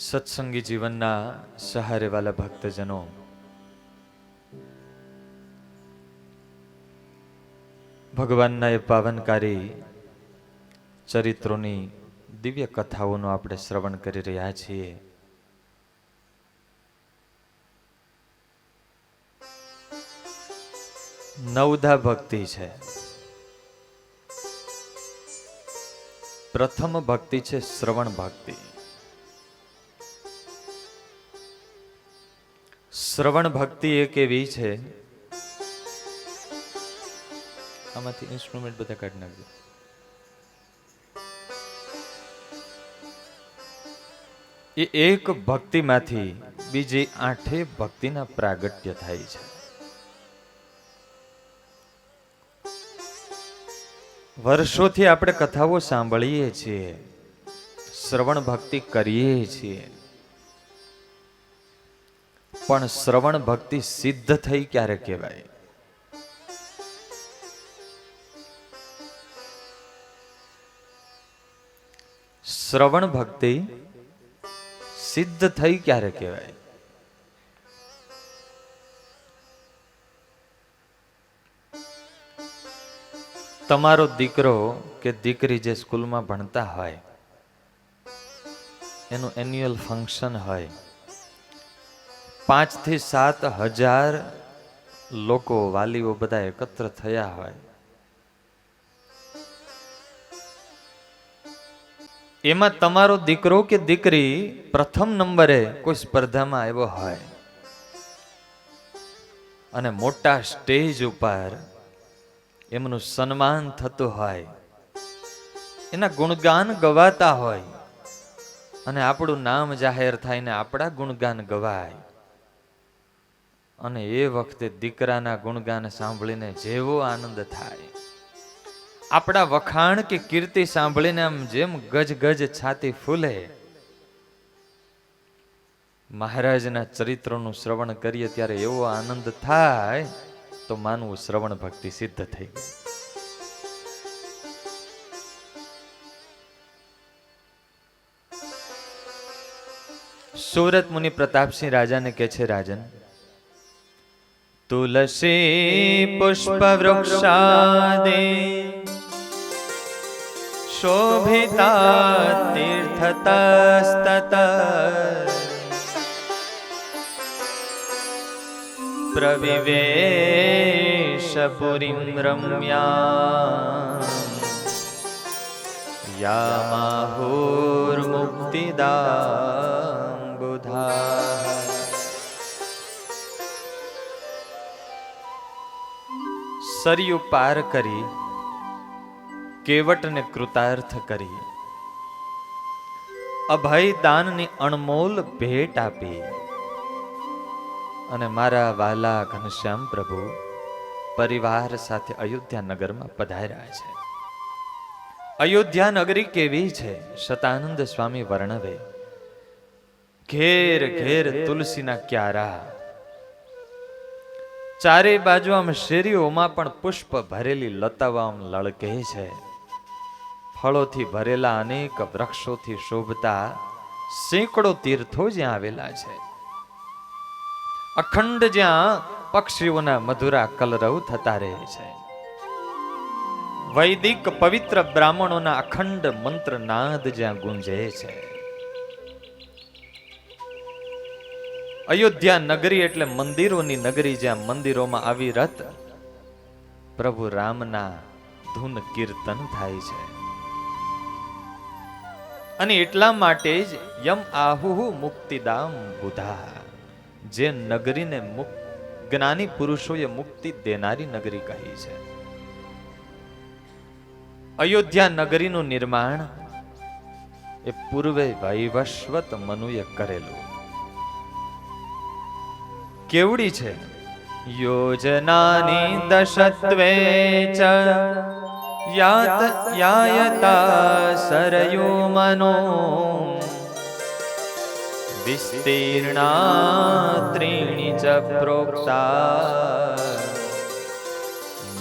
સત્સંગી જીવનના સહારે વાલા ભક્તજનો, ભગવાનના એ પાવનકારી ચરિત્રોની દિવ્ય કથાઓનું આપણે શ્રવણ કરી રહ્યા છીએ. નવધા ભક્તિ છે. પ્રથમ ભક્તિ છે શ્રવણ ભક્તિ. શ્રવણ ભક્તિ એક એવી છે, આમાંથી ઇન્સ્ટ્રુમેન્ટ બધા કાઢી નાખજો. એ એક ભક્તિમાંથી બીજી 8 ભક્તિના પ્રાગટ્ય થાય છે. વર્ષોથી આપણે કથાઓ સાંભળીએ છીએ, શ્રવણ ભક્તિ કરીએ છીએ, પણ શ્રવણ ભક્તિ સિદ્ધ થઈ ક્યારે કહેવાય? શ્રવણ ભક્તિ સિદ્ધ થઈ ક્યારે કહેવાય? તમારો દીકરો કે દીકરી જે સ્કૂલમાં ભણતા હોય, એનું એન્યુઅલ ફંક્શન હોય, 5 થી 7 હજાર લોકો, વાલીઓ બધા એકત્ર થયા હોય, એમાં તમારો દીકરો કે દીકરી પ્રથમ નંબરે કોઈ સ્પર્ધામાં આવ્યો હોય અને મોટા સ્ટેજ ઉપર એમનું સન્માન થતું હોય, એના ગુણગાન ગવાતા હોય અને આપણું નામ જાહેર થાય ને આપણા ગુણગાન ગવાય, અને એ વખતે દીકરાના ગુણગાન સાંભળીને જેવો આનંદ થાય, આપણા વખાણ કે કીર્તિ સાંભળીને આમ જેમ ગજ ગજ છાતી ફૂલે, મહારાજના ચરિત્રોનું શ્રવણ કરીએ ત્યારે એવો આનંદ થાય તો માનવું શ્રવણ ભક્તિ સિદ્ધ થઈ ગઈ. સુરત મુનિ પ્રતાપસિંહ રાજાને કહે છે, રાજન, તુલસી પુષ્પ વૃક્ષાદે શોભિતા તીર્થતસ્તત પ્રવિવેશ પુરીમ રમ્યા યામાહુર્મુક્તિદાં બુધા. સરયુ પાર કરી, કેવટને કૃતાર્થ કરી, અભય દાનની અણમોલ ભેટ આપી અને મારા વાલા ઘનશ્યામ પ્રભુ પરિવાર સાથે અયોધ્યા નગરમાં પધાર્યા છે. અયોધ્યા નગરી કેવી છે? શતાનંદ સ્વામી વર્ણવે, ઘેર ઘેર તુલસીના ક્યારા, ચારે બાજુ આમ શેરીઓમાં પણ પુષ્પ ભરેલી લતાઓ આમ લળકે છે. ફળોથી ભરેલા અનેક વૃક્ષોથી શોભતા સેંકડો તીર્થો જ્યાં આવેલા છે. અખંડ જ્યાં પક્ષીઓના મધુરા કલરવ થતા રહે છે. વૈદિક પવિત્ર બ્રાહ્મણોના અખંડ મંત્ર નાદ જ્યાં ગુંજે છે. અયોધ્યા નગરી એટલે મંદિરોની નગરી, જ્યાં મંદિરોમાં અવિરત પ્રભુ રામના ધૂન કીર્તન થાય છે. અને એટલા માટે જ યમ આહુ મુક્તિદામ બુધા, જે નગરીને જ્ઞાની પુરુષોએ મુક્તિ દેનારી નગરી કહી છે. અયોધ્યા નગરીનું નિર્માણ એ પૂર્વે વૈવસ્વત મનુએ કરેલું. કેવડી છે? યોજનાની દશત્વે ચ યાયતા સરયો મનો વિસ્તીર્ણા ત્રીણી ચ પ્રોક્તા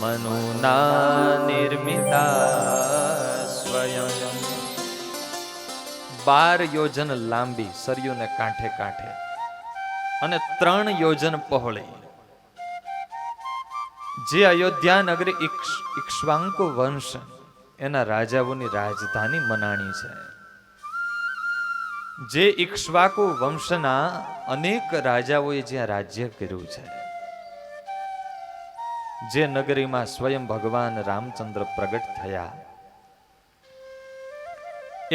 મનુના નિર્મિતા સ્વયં. 12 યોજન લાંબી સરયુને કાંઠે કાંઠે અને 3 યોજન પહોળી, જે અયોધ્યા નગરી ઇક્ષ્વાકુ વંશ એના રાજાઓની રાજધાની મનાણી છે. જે ઇક્ષ્વાકુ વંશના અનેક રાજાઓએ જ્યાં રાજ્ય કર્યું છે, જે નગરીમાં સ્વયં ભગવાન રામચંદ્ર પ્રગટ થયા,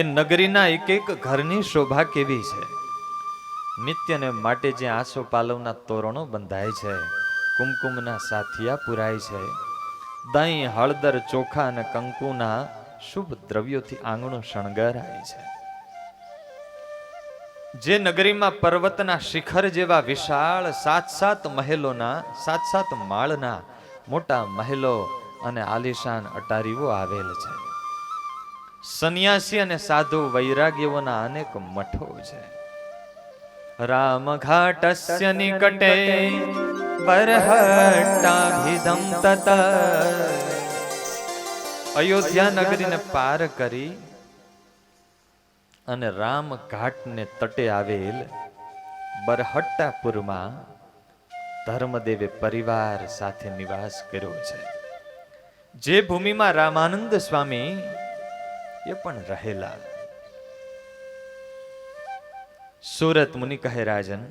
એ નગરીના એક એક ઘરની શોભા કેવી છે. નિત્યને માટે જ્યાં આસોપાલવના તોરણો બંધાય છે, કુમકુમના સાથિયા પુરાય છે, દહીં, હળદર, ચોખા અને કંકુના શુભ દ્રવ્યોથી આંગણું શણગારાય છે. જે નગરીમાં પર્વતના શિખર જેવા વિશાળ 7 મહેલોના 7 માળના મોટા મહેલો અને આલિશાન અટારીઓ આવેલ છે. સંન્યાસી અને સાધુ વૈરાગ્યોના અનેક મઠો છે. રામ ઘાટસ્ય નિકટે બરહટ્ટાભિધમ તત. અયોધ્યા નગરીને પાર કરી અને રામ ઘાટને તટે આવેલ બરહટ્ટાપુરમાં ધર્મદેવે પરિવાર સાથે નિવાસ કર્યો છે. જે ભૂમિમાં રામાનંદ સ્વામી એ પણ રહેલા. સુરત મુનિ કહે, રાજન,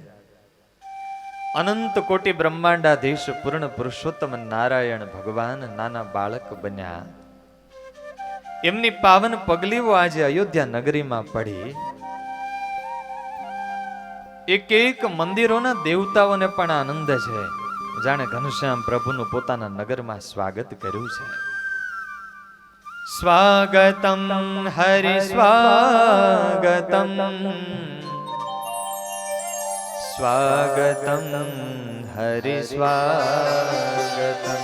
અનંત કોટી બ્રહ્માંડાધીશ પૂર્ણ પુરુષોત્તમ નારાયણ ભગવાન નાના બાળક બન્યા. એમની પાવન પગલીઓ આજે અયોધ્યા નગરીમાં પડી. એક એક મંદિરોના દેવતાઓને પણ આનંદ છે, જાણે ઘનશ્યામ પ્રભુનું પોતાના નગરમાં સ્વાગત કર્યું છે. સ્વાગતમ હરિ સ્વાગતમ, સ્વાગતમ હરિ સ્વાગતમ.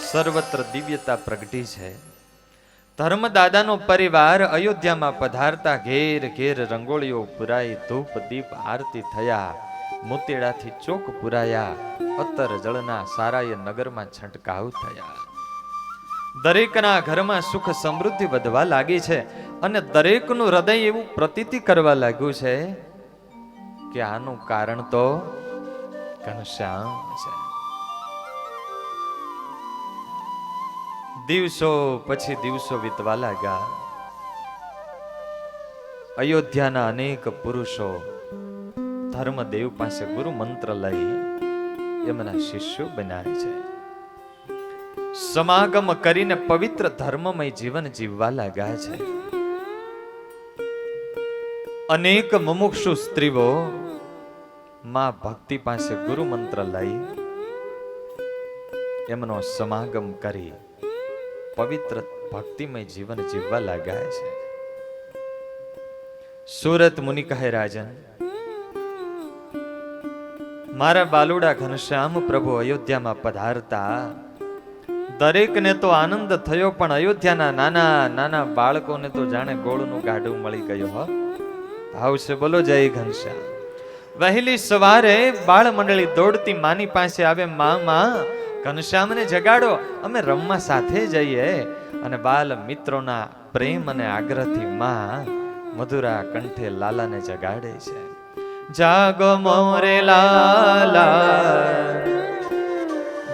સર્વત્ર દિવ્યતા પ્રગટી છે. ધર્મદાદાનો પરિવાર અયોધ્યામાં પધારતા ઘેર ઘેર રંગોળીઓ પુરાઈ, ધૂપ દીપ આરતી થયા, મોતીડાથી ચોક પુરાયા, અત્તર જળના સારાએ નગરમાં છંટકાવ થયા. દરેકના ઘરમાં સુખ સમૃદ્ધિ વધવા લાગી છે અને દરેકનું હૃદય એવું પ્રતીતિ કરવા લાગ્યું છે કે આનું કારણ તો ઘનશ્યામ છે. દિવસો પછી દિવસો વીતવા લાગ્યા. અયોધ્યાના અનેક પુરુષો ધર્મદેવ પાસે ગુરુ મંત્ર લઈ એમના શિષ્યો બનાવે છે. સમાગમ કરીને પવિત્ર ધર્મમય જીવન જીવવા લાગ્યા છે. અનેક મુમુક્ષુ સ્ત્રીઓ માં ભક્તિ પાસે ગુરુ મંત્ર લઈ એમનો સમાગમ કરી પવિત્ર ભક્તિમય જીવન જીવવા લાગ્યા છે. સુરત મુનિ કહે, રાજન, મારા બાલુડા ઘનશ્યામ પ્રભુ અયોધ્યામાં પધારતા દરેકને તો આનંદ થયો, પણ અયોધ્યાના નાના નાના બાળકોને તો જાણે ગોળનું ગાડું મળી ગયું. હો, ભાવ છે, બોલો જય ઘનશ્યામ. વહેલી સવારે બાળ મંડળી દોડતી માની પાસે આવે, માં ઘનશ્યામને જગાડો, અમે રમવા સાથે જઈએ. અને બાલ મિત્રોના પ્રેમ અને આગ્રહથી માં મધુરા કંઠે લાલાને જગાડે છે. જાગો મોરે લાલા,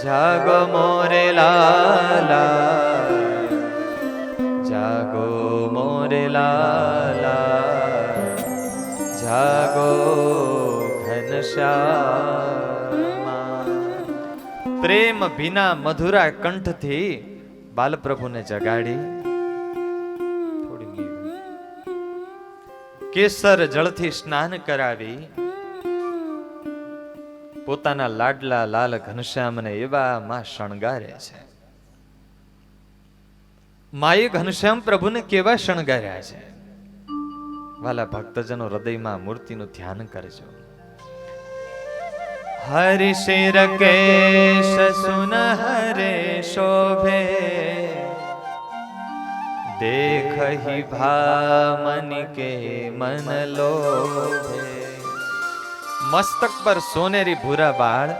જાગો મોરે લાલા, જાગો મોરે લાલા, જાગો ઘનશ્યામ. પ્રેમ ભીના મધુરા કંઠથી બાલપ્રભુને જગાડી કેસર જળથી સ્નાન કરાવી પોતાના લાડલા લાલ ઘનશ્યામને એવા માં શણગારે છે. માએ ઘનશ્યામ પ્રભુને કેવા શણગાર્યા છે. વાલા ભક્તજનો હૃદયમાં મૂર્તિનું ધ્યાન કરજો. હરિ શિર કેશ સુન હરે શોભે, देखहि भामन के मन लोभे. मस्तक पर सोनेरी भूरा बाळ,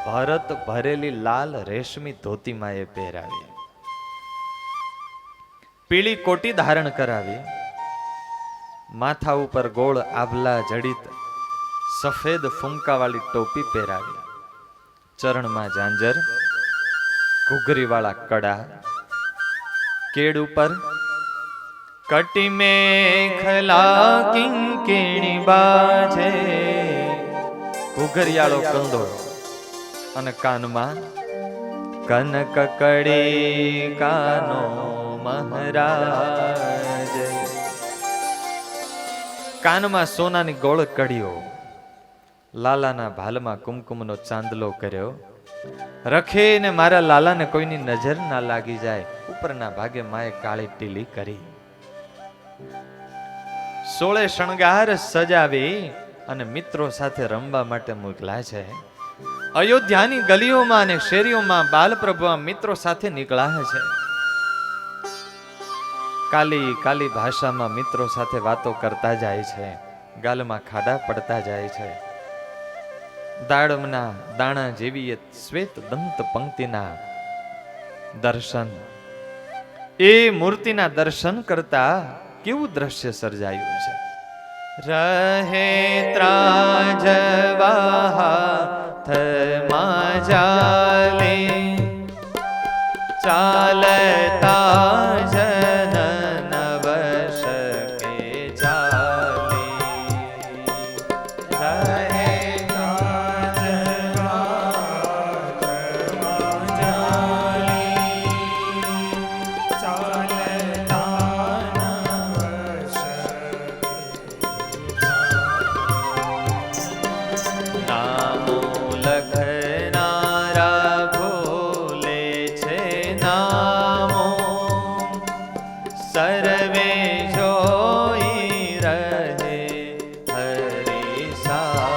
भरत भरेली लाल रेशमी धोती माए પહેરાવી. પીળી કોટી ધારણ કરાવી, માથા ઉપર ગોળ આભલા જડિત સફેદ ફૂંકાવાળી ટોપી પહેરાવી, ચરણમાં ઝાંઝર, ઘૂઘરી વાળા કડા, કેડ ઉપર કટી મેખલા કિંકીણી બાજે, ઘૂઘરિયાળો કંદોળો અને કાનમાં કનક કડી કાનો મહારાજ, કાનમાં સોનાની ગોળ કડીઓ, લાલાના ભાલમાં કુમકુમનો ચાંદલો કર્યો, રખે ને મારા લાલાને કોઈની નજર ના લાગી જાય, ઉપરના ભાગે માએ કાળી ટીલી કરી, 16 શણગાર સજાવી અને મિત્રો સાથે રમવા માટે મોકલા છે. અયોધ્યાની ગલીઓમાં અને શેરીઓમાં બાલપ્રભુ મિત્રો સાથે નીકળ્યા છે. કાલી કાલી ભાષામાં મિત્રો સાથે વાતો કરતા જાય છે, ગાલમાં ખાડા પડતા જાય છે. દાડમના દાણા જેવી એ શ્વેત દંત પંક્તિના દર્શન, એ મૂર્તિના દર્શન કરતા કેવું દ્રશ્ય સર્જાયું છે. રહે ત્રાજવા હાથમાં જાલે, ચાલતા જન નવશ કે ચાલે. રહે ત્રાજવા હાથમાં જાલે, ચાલતા નવશ નામો લખનારા ભૂલે છે નામો, સર્વે જોઈ રહે હરિસા,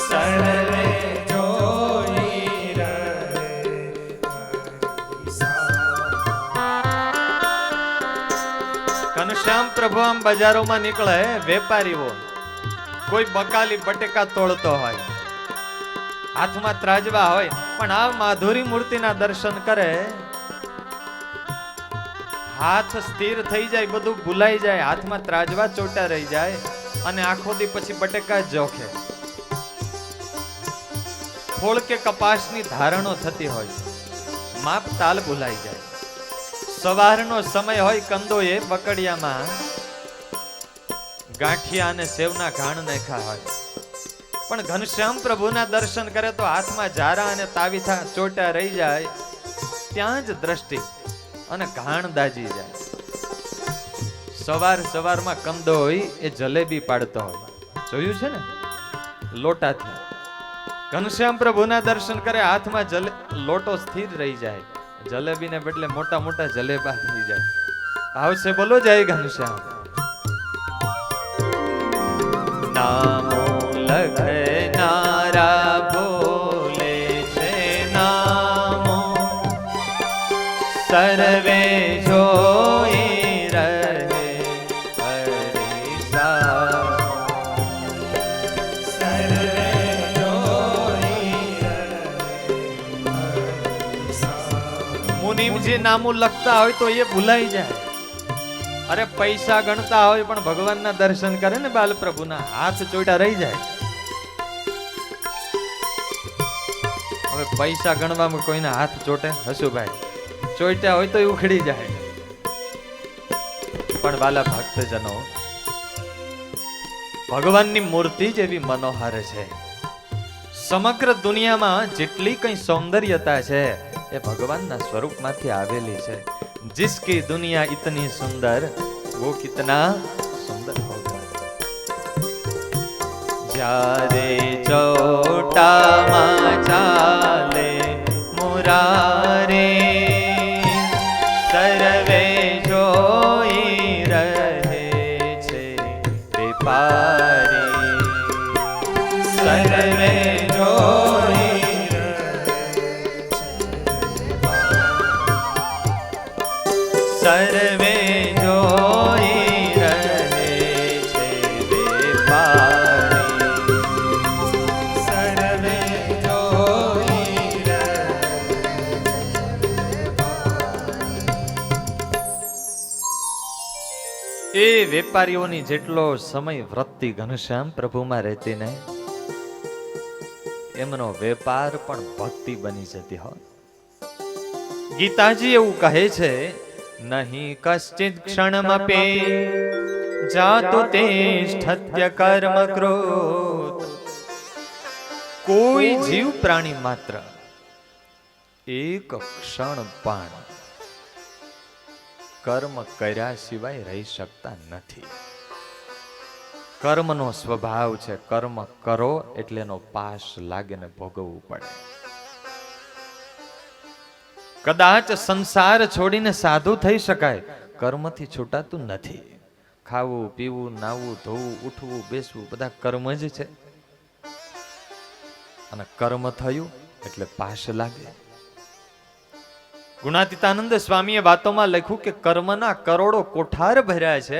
સર્વે જોઈ રહે હરિસા. ઘનશ્યામ પ્રભુ આમ બજારોમાં નીકળે, વેપારીઓ કોઈ બકાલી બટેકા તોડતો હોય, હાથમાં ત્રાજવા હોય, પણ આ માધુરી મૂર્તિના દર્શન કરે, હાથ સ્થિર થઈ જાય, બધું ભૂલાઈ જાય, હાથમાં ત્રાજવા ચોટા રહી જાય અને આખો દી પછી બટેકા જોખે. ફોળ કે કપાસની ધારણો થતી હોય, માપ તાલ ભૂલાઈ જાય. સવારનો સમય હોય, કંદોએ બકડિયામાં ગાંઠિયા અને સેવના ઘાણ નાખ્યા હોય, પણ ઘનશ્યામ પ્રભુના દર્શન કરે તો હાથમાં જારા અને તાવીથા ચોટા રહી જાય, ત્યાં જ દ્રષ્ટિ અને ઘાણ દાજી જાય. સવાર સવારમાં કંદોઈ એ જલેબી પાડતો હોય, જોયું છે ને, લોટાથી. ઘનશ્યામ પ્રભુના દર્શન કરે, હાથમાં લોટો સ્થિર રહી જાય, જલેબીને બદલે મોટા મોટા જલેબા થઈ જાય. આવશે બોલો જય ઘનશ્યામ. નામો લખનારા ભૂલે છે નામો, સર્વે જોઈ રહે હરિસા, સર્વે જોઈ રહે હરિસા. મુનિમજી નામું લખતા હોય તો એ ભૂલાઈ જાય. અરે પૈસા ગણતા હોય પણ ભગવાનના દર્શન કરે ને બાલપ્રભુના, હાથ ચોટા રહી જાય. હવે પૈસા ગણવામાં કોઈના હાથ ચોટે? હસુભાઈ ચોટ્યા હોય તો એ ઉખડી જાય. પણ વાલા ભક્તજનો, ભગવાનની મૂર્તિ જેવી મનોહર છે. સમગ્ર દુનિયામાં જેટલી કઈ સૌંદર્યતા છે એ ભગવાનના સ્વરૂપમાંથી આવેલી છે. जिसकी दुनिया इतनी सुंदर वो कितना सुंदर होगा. जारे चोटाમાં ચાલે મુરારે, સર્વે જોઈ રહે છે વેપારી, સર્વે જોઈ સર્વે જોઈ રહે છે વેપારી, સર્વે જોઈ રહે. એ વેપારીઓની જેટલો સમય વૃત્તિ ઘનશ્યામ પ્રભુમાં રહેતી ને, એમનો વેપાર પણ ભક્તિ બની જતી હોય. ગીતાજી એવું કહે છે, નહીં કશ્ચિત ક્ષણમપે જાતો તિષ્ઠત્ય કર્મ કૃત. કોઈ જીવ પ્રાણી માત્ર એક ક્ષણ પણ કર્મ કર્યા સિવાય રહી શકતા નથી. કર્મનો સ્વભાવ છે, કર્મ કરો એટલે એનો પાશ લાગે ને ભોગવવું પડે. કદાચ સંસાર છોડીને સાધુ થઈ શકાય, કર્મથી છૂટાતું નથી. ખાવું, પીવું, નાવું, ધોવું, ઉઠવું, બેસવું બધા કર્મ જ છે. અને કર્મ થયું એટલે પાશ લાગે. ગુણાતીતાનંદ સ્વામીએ વાતોમાં લખ્યું કે કર્મના કરોડો કોઠાર ભર્યા છે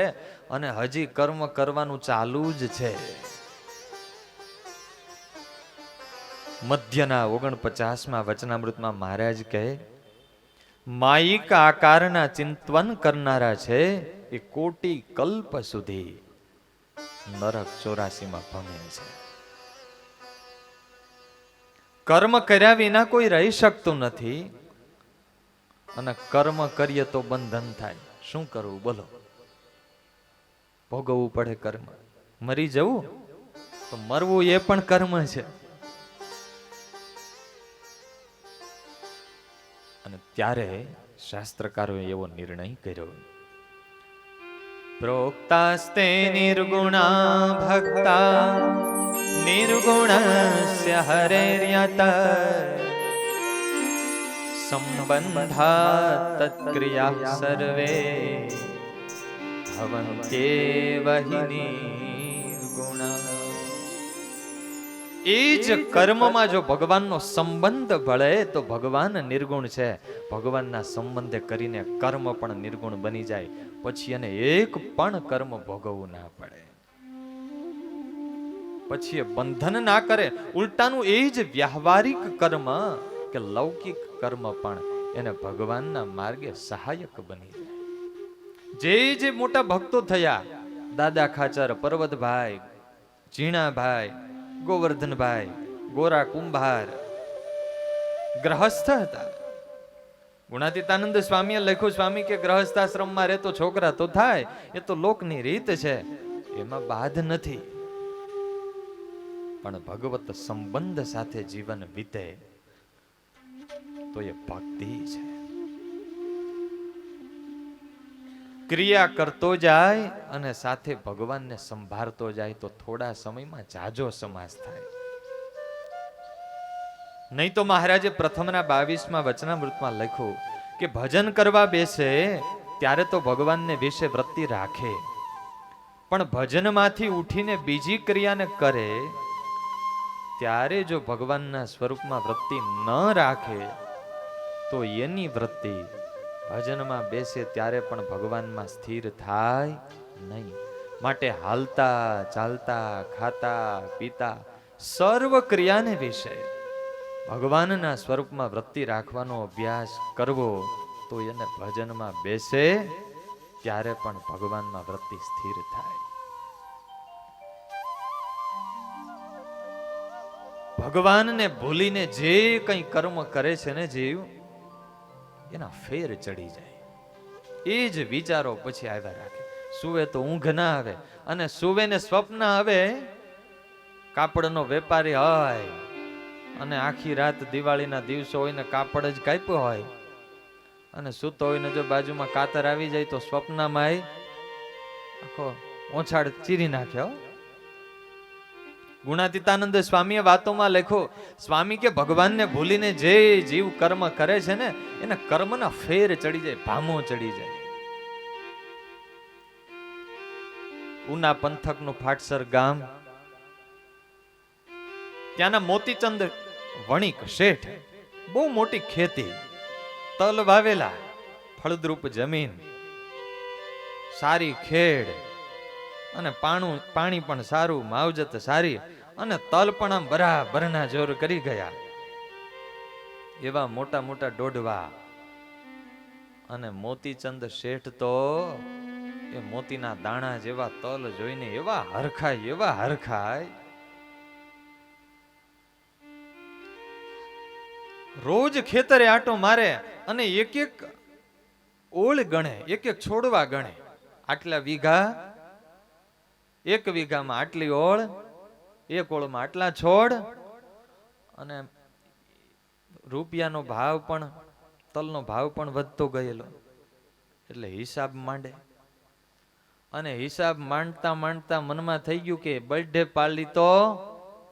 અને હજી કર્મ કરવાનું ચાલુ જ છે. મધ્યના 49માં વચનામૃતમાં મહારાજ કહે, માયિક આકારના ચિંતન કરનારા છે એ કોટી કલ્પ સુધી નરક 84માં ભમે છે. કર્મ કર્યા વિના કોઈ રહી શકતું નથી. અને કર્મ કરીએ તો બંધન થાય. શું કરવું બોલો? ભોગવવું પડે કર્મ. મરી જવું તો મરવું એ પણ કર્મ છે. અને ત્યારે શાસ્ત્રકારોએ એવો નિર્ણય કર્યો, પ્રોક્તાસ્તે નિર્ગુણા ભક્તા નિર્ગુણસ્ય હરેર્યત સંબંધા તત્ક્રિયા સર્વે ભવન્ત્યેવ હિ નિર્ગુણા. એ જ કર્મમાં જો ભગવાનનો સંબંધ ભળે તો ભગવાન નિર્ગુણ છે. ભગવાનના સંબંધે કરીને કર્મ પણ નિર્ગુણ બની જાય. પછી એને એક પણ કર્મ ભોગવવું ના પડે. પછી એ બંધન ના કરે. ઉલટાનું એ જ વ્યવહારિક કર્મ કે લૌકિક કર્મ પણ એને ભગવાનના માર્ગે સહાયક બની જાય. જે મોટા ભક્તો થયા, દાદા ખાચર, પર્વતભાઈ, ઝીણાભાઈ, ગોવર્ધનભાઈ, ગોરા કુંભાર, ગ્રહસ્થ હતા. ગુણાતીતાનંદ સ્વામીએ લખ્યું, સ્વામી કે ગ્રહસ્થાશ્રમમાં રહેતો છોકરા તો થાય, એ તો લોકની રીત છે, એમાં બાધ નથી. પણ ભગવત સંબંધ સાથે જીવન વીતે તો એ ભક્તિ છે. ક્રિયા કરતો જાય અને સાથે ભગવાનને સંભાળતો જાય તો થોડા સમયમાં જાજો સમાસ થાય. નહીં તો મહારાજે પ્રથમના 22માં વચનામૃતમાં લખ્યું કે ભજન કરવા બેસે ત્યારે તો ભગવાનને વિશે વૃત્તિ રાખે, પણ ભજનમાંથી ઉઠીને બીજી ક્રિયાને કરે ત્યારે જો ભગવાનના સ્વરૂપમાં વૃત્તિ ન રાખે તો એની વૃત્તિ ભજનમાં બેસે ત્યારે પણ ભગવાનમાં સ્થિર થાય નહીં. માટે હાલતા, ચાલતા, ખાતા, પીતા સર્વ ક્રિયાને વિશે ભગવાનના સ્વરૂપમાં વૃત્તિ રાખવાનો અભ્યાસ કરવો તો એને ભજનમાં બેસે ત્યારે પણ ભગવાનમાં વૃત્તિ સ્થિર થાય. ભગવાનને ભૂલીને જે કંઈ કર્મ કરે છે ને જીવ, એના ફેર ચડી જાય. એ જ વિચારો પછી આવ્યા રાખે. સુવે તો ઊંઘ ના આવે, અને સુવે ને સ્વપ્ન આવે. કાપડનો વેપારી હોય અને આખી રાત દિવાળીના દિવસો હોય ને કાપડ જ કાપ્યો હોય, અને સૂતો હોય ને જો બાજુમાં કાતર આવી જાય તો સ્વપ્નમાં આખો ઓછાડ ચીરી નાખ્યો. ગુણાતીતાનંદ સ્વામીએ વાતોમાં લખ્યો, સ્વામી કે ભગવાનને ભૂલીને જે જીવ કર્મ કરે છે ને એને કર્મના ફેર ચડી જાય, ભામો ચડી જાય. ઉના પંથકનું ફાટસર ગામ, ત્યાંના મોતીચંદ વણિક શેઠ, બહુ મોટી ખેતી, તલ વાવેલા, ફળદ્રુપ જમીન, સારી ખેડ અને પાણી પણ સારું, માવજત સારી, અને તલ પણ આમ બરાબરના જોર કરી ગયા. એવા મોટા મોટા ડોડવા. અને મોતીચંદ શેઠ તો એ મોતીના દાણા જેવા તલ જોઈને એવા હરખાય. રોજ ખેતરે આટો મારે અને એક ઓળ ગણે, એક છોડવા ગણે. આટલા વીઘા, એક વીઘામાં આટલી ઓળ, એક ઓળમાં આટલા છોડ, અને રૂપિયાનો ભાવ પણ, તલનો ભાવ પણ વધતો ગયેલો. એટલે હિસાબ માંડે, અને હિસાબ માંડતા મનમાં થઈ ગયું કે બર્થડે પાલી તો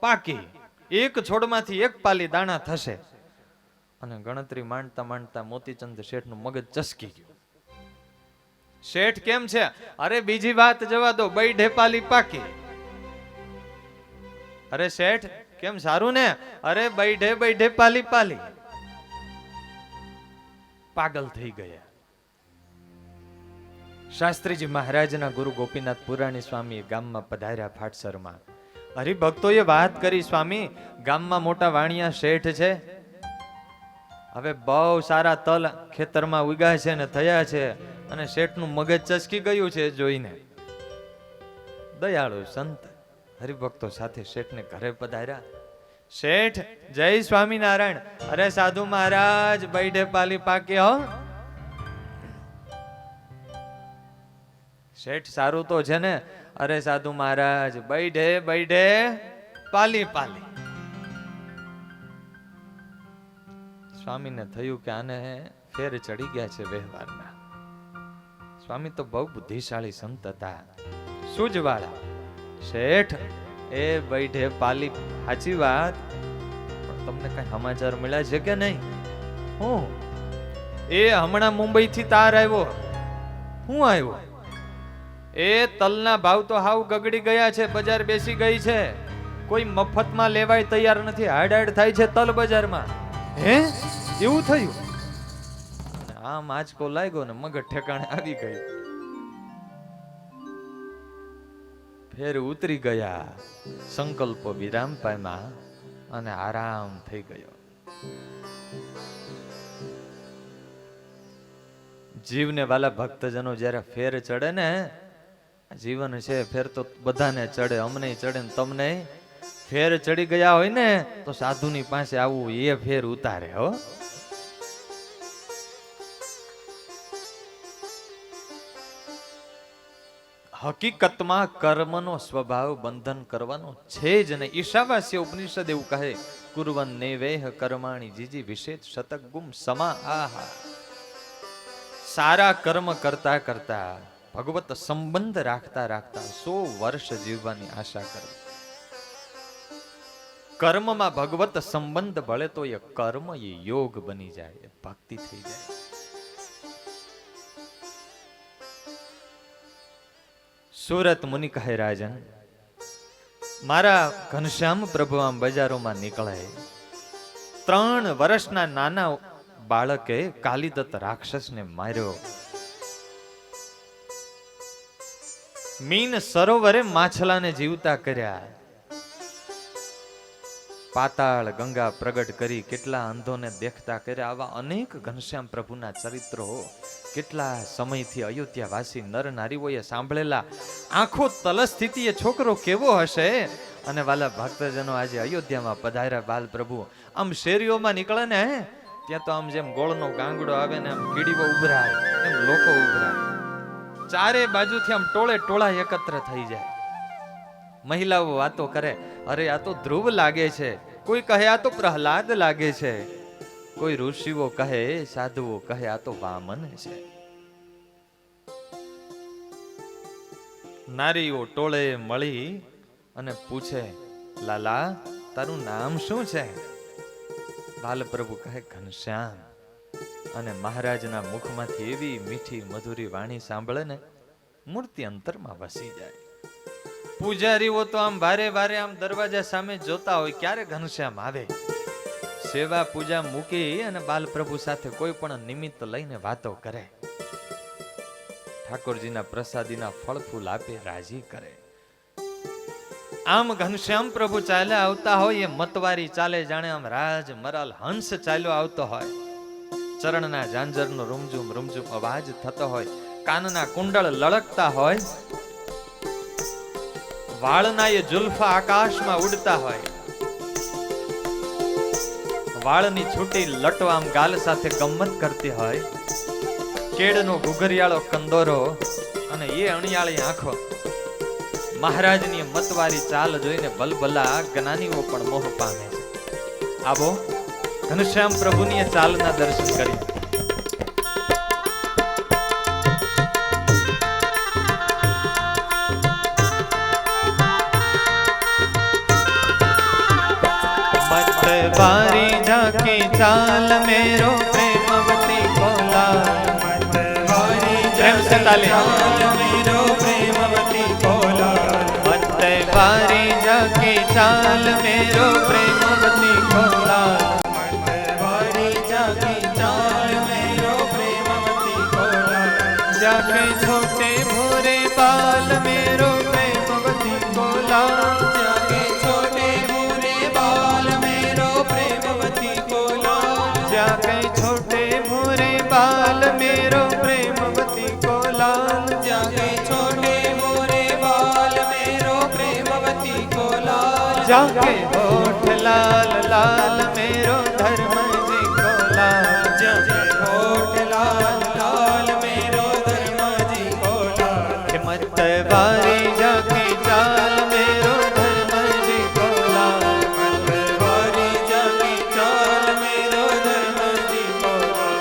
પાકી, એક છોડમાંથી એક પાલી દાણા થશે. અને ગણતરી માંડતા મોતીચંદ શેઠનું મગજ ચસકી ગયું. શેઠ કેમ છે? અરે બીજી વાત જવા દો, બર્થડે પાલી પાકી. અરે શેઠ કેમ, સારું ને? અરે બર્થડે પાલી પાગલ થઈ ગયા. શાસ્ત્રીજી મહારાજના ગુરુ ગોપીનાથ પુરાણી સ્વામી ગામમાં પધાર્યા ફાટસરમાં. હરિભક્તોએ વાત કરી, સ્વામી ગામમાં મોટા વાણિયા શેઠ છે, હવે બહુ સારા તલ ખેતરમાં ઉગ્યા છે ને થયા છે, અને શેઠનું મગજ ચસકી ગયું છે જોઈને. દયાળુ સંત હરિભક્તો સાથે શેઠને ઘરે પધાર્યા. શેઠ જય સ્વામિનારાયણ. અરે સાધુ મહારાજ બર્થડે પાલી પાકી હો. શેઠ સારું તો છે ને? અરે સાધુ મહારાજ બર્થડે પાલી. સ્વામીને થયું કે આને ફેર ચડી ગયા છે વ્યવહારના. સ્વામી તો બહુ બુદ્ધિશાળી સંત હતા, સૂઝવાળા. શેઠ એ બર્થડે પાલી સાચી વાત, પણ તમને કઈ સમાચાર મળ્યા છે કે નહીં? હું એ હમણાં મુંબઈ થી તાર આવ્યો. હું આવ્યો? એ તલના ભાવ તો હાવ ગગડી ગયા છે, બજાર બેસી ગઈ છે, કોઈ મફતમાં લેવાય તૈયાર નથી, હાડ થાય છે તલ બજારમાં. હે એવું થયું? આમ આંચકો લાગ્યો ને મગજ ઠેકાણે આવી ગયું. ફેર ઉતરી ગયા, સંકલ્પો વિરામ પામ્યા અને આરામ થઈ ગયો. જીવને વાલા ભક્તજનો જ્યારે ફેર ચડે ને, જીવન છે ફેર તો બધાને ચડે, અમને ચડે ને તમને. ફેર ચડી ગયા હોય ને તો સાધુની પાસે આવવું, એ ફેર ઉતારે હો. હકીકતમાં કર્મનો સ્વભાવ બંધન કરવાનો છે જ નહીં. ઈશાવાસ્ય ઉપનિષદ એવું કહે, કુર્વન નેવેહ કર્માણી જીજી વિશેષ શતક ગુમ સમા. આહા, સારા કર્મ કરતા કરતા, ભગવત સંબંધ રાખતા 100 વર્ષ જીવવાની આશા કરવી. કર્મમાં ભગવત સંબંધ ભળે તો એ કર્મ એ યોગ બની જાય, એ ભક્તિ થઈ જાય. સુરત મુનિ કહે, રાજન મારા ઘનશ્યામ પ્રભુ આમ બજારોમાં નીકળે, 3 વર્ષના નાના બાળકે કાલિદત્ત રાક્ષસને માર્યો. મીન સરોવરે માછલાને જીવતા કર્યા. પાતાળ ગંગા પ્રગટ કરી કેટલા અંધોને દેખતા કર્યા. આવા અનેક ઘનશ્યામ પ્રભુના ચરિત્રો કેટલા સમયથી અયોધ્યાવાસી નર નારીઓએ સાંભળેલા. આંખો તલસ્થિતિ એ છોકરો કેવો હશે. અને વાલા ભક્તજનો આજે અયોધ્યામાં પધાર્યા બાલ પ્રભુ. આમ શેરીઓમાં નીકળે ને, ત્યાં તો આમ જેમ ગોળનો ગાંગડો આવે ને આમ કીડીઓ ઉભરાય, એમ લોકો ઉભરાય. ચારે બાજુથી આમ ટોળે ટોળા એકત્ર થઈ જાય. મહિલાઓ વાતો કરે, અરે આ તો ધ્રુવ લાગે છે, કોઈ કહે આ તો પ્રહલાદ લાગે છે, કોઈ ઋષિઓ કહે, સાધુઓ કહે આ તો વામન છે. નારીઓ ટોળે મળી અને પૂછે, લાલા તારું નામ શું છે? બાલપ્રભુ કહે, ઘનશ્યામ. અને મહારાજના મુખમાંથી એવી મીઠી મધુરી વાણી સાંભળે ને, મૂર્તિ અંતરમાં વસી જાય. પૂજારીઓ તો આમ વારે વારે આમ દરવાજા સામે જોતા હોય ક્યારે ઘનશ્યામ આવે. સેવા પૂજા મૂકી અને બાલપ્રભુ સાથે કોઈ પણ નિમિત્ત લઈને વાતો કરે, ઠાકોરજીના પ્રસાદીના ફળ ફૂલ આપે, રાજી કરે. આમ ઘનશ્યામ પ્રભુ ચાલ્યા આવતા હોય એ મતવારી ચાલે, જાણે આમ રાજ મરાલ હંસ ચાલ્યો આવતો હોય. ચરણના ઝાંઝરનો રૂમઝુમ રૂમઝુમ અવાજ થતો હોય. કાનના કુંડળ લળકતા હોય, વાળના એ જુલ્ફા આકાશમાં ઉડતા હોય, વાળની છૂટી લટો આમ ગાલ સાથે ગમ્મત કરતી હોય, કેડનો ગુગરિયાળો કંદોરો અને એ અણિયાળી આંખો, મહારાજની મતવારી ચાલ જોઈને બલબલા જ્ઞાનીઓ પણ મોહ પામે છે. આવો ઘનશ્યામ પ્રભુની ચાલના દર્શન કરી. मतवारी झाकी चाल मेरो प्रेमवती को लाल, प्रेम से ताली, मेरो प्रेमवती को लाल, मतवारी झाकी चाल मेरो प्रेमवती को लाल, मतवारी झाकी चाल मेरो प्रेमवती को लाल, जाके छोटे भूरे बाल मेरो प्रेमवती को लाल, जाके छोटे भूरे बाल मेरो प्रेमवती को लाल, जाके छोटे भूरे बाल मेरो प्रेमवती को लाल, जाके छोटे भूरे बाल मेरो प्रेमवती को लाल, जाके होठ लाल लाल मेरो धर्म जी को लाल, जाके होठ लाल लाल मेरो धर्म जी को लाल, मतवारी जाके चाल मेरो धर्म जी को लाल, मतवारी जाके चाल मेरो धर्म जी को लाल,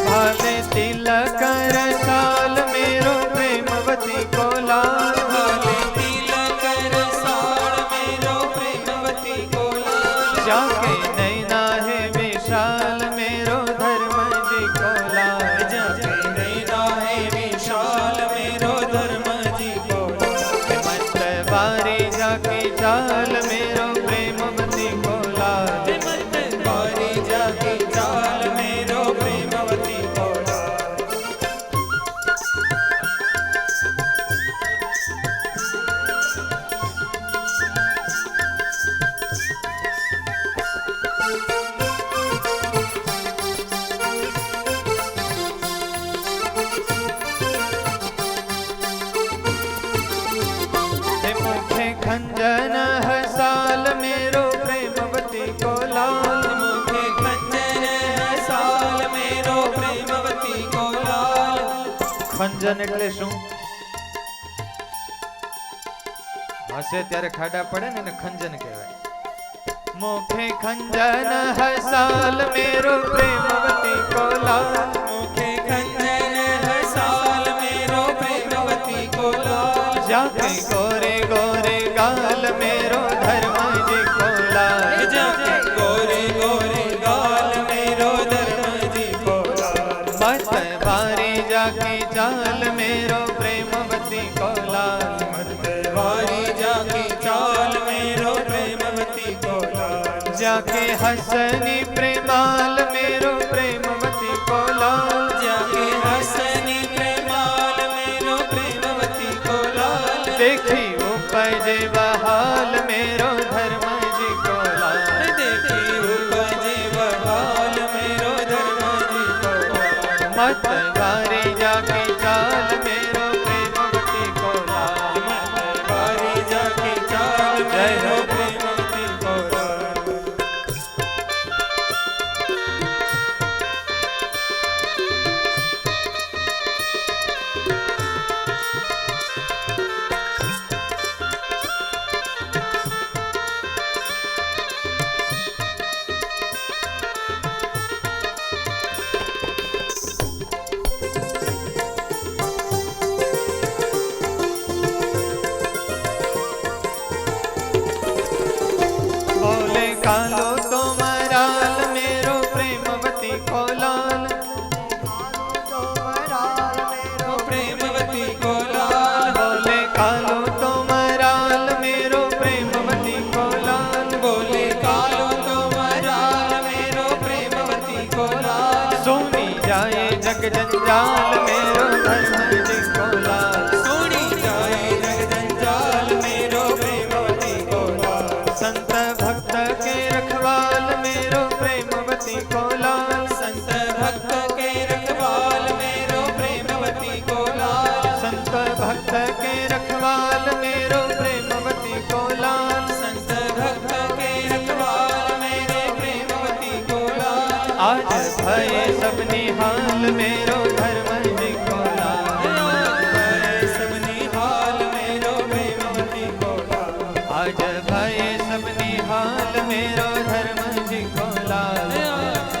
भाले तिलक रसाल मेरो प्रेमवती को लाल, भाले तिलक रसाल मेरो प्रेमवती को लाल, जाके नैना है विशाल मेरो धर्म जी को लाल, जाके नैना है विशाल मेरो धर्म जी को लाल, मतवारी जाके चाल मेरो प्रेमवती को लाल, मतवारी जाके चाल मेरो प्रेमवती को लाल, मुखे खंजन हसाल मेरो प्रेमवती को लाल, मुखे खंजन हसाल मेरो प्रेमवती को लाल, ખંજન એટલે શું? હસે ત્યારે ખાડા પડે ને એને ખંજન કહેવાય. મુખે ખંજન હસાલ मेरो પ્રેમવતી को लाल, मुखे खंजन हसाल मेरो प्रेमवती को लाल, जाके गोरे गोरे गाल मेरो धर्म जी को लाल, जाके गोरे गोरे गाल मेरो धर्म जी को लाल, मतवारी जाके चाल मेरो प्रेमवती को लाल, मतवारी जाके चाल मेरो प्रेमवती को लाल, जाके हसनी प्रेमाल मेरो प्रेमवती को लाल, जाके हसनी प्रेमाल मेरो प्रेमवती को लाल, देखी उपजे बहाल मेरो धर्म जी को लाल, देखी उपजे बहाल मेरो धर्म जी को लाल, मतवारी जाके चाल मेरो प्रेमवती को लाल, मतवारी जाके चाल मेरो प्रेमवती को लाल, जंजाल मेरो धर्म जी को लाल सुनी जाए जग जंजाल मेरो प्रेमवती को लाल संत भक्त के रखवाल मेरो प्रेमवती को लाल संत भक्त के रखवाल मेरो प्रेमवती को लाल संत भक्त के रखवाल मेरो प्रेमवती को लाल संत भक्त के रखवाल मेरे प्रेमवती को लाल आज भय सब निहाल मेरो धर्म जी को लाल सब निहाल मेरो प्रेमवती को लाल आज भय सब निहाल मेरो धर्म जी को लाल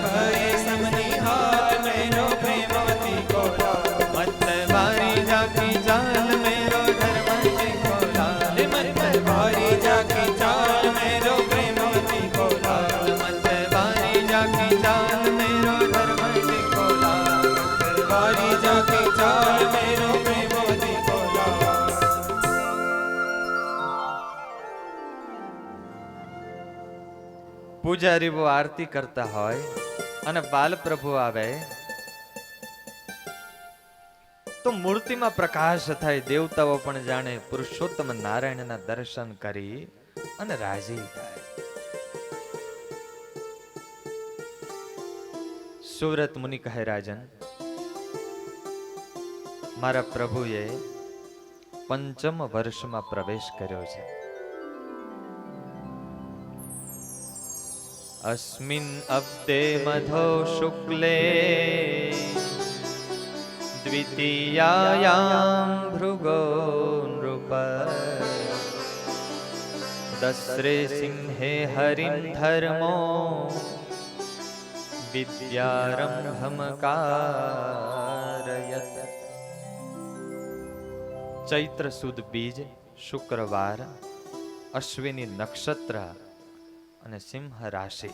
भय सब निहाल मेरो प्रेमवती को लाल मत बारी जाकी चाल मेरो धर्म जी को लाल मत भारी जाके चाल मेरो प्रेमवती को लाल मत बारी जाकी चाल मेरो धर्म जी को लाल भारी जाके चाल मेरो प्रेमवती को लाल પૂજારીઓ આરતી કરતા હોય અને બાલ પ્રભુ આવે તો મૂર્તિમાં પ્રકાશ થાય દેવતાઓ પણ જાણે પુરુષોત્તમ નારાયણના દર્શન કરી અને રાજી થાય સુવ્રત મુનિ કહે રાજન મારા પ્રભુએ પંચમ વર્ષમાં પ્રવેશ કર્યો છે अस्मिन् अब्दे मधो शुक्ले द्वितीयायां भृगो नृप दस्रे सिंहे हरिं धर्मो विद्यारंभम कारयत चैत्र सुद बीज शुक्रवार अश्विनी नक्षत्र અને સિંહ રાશિ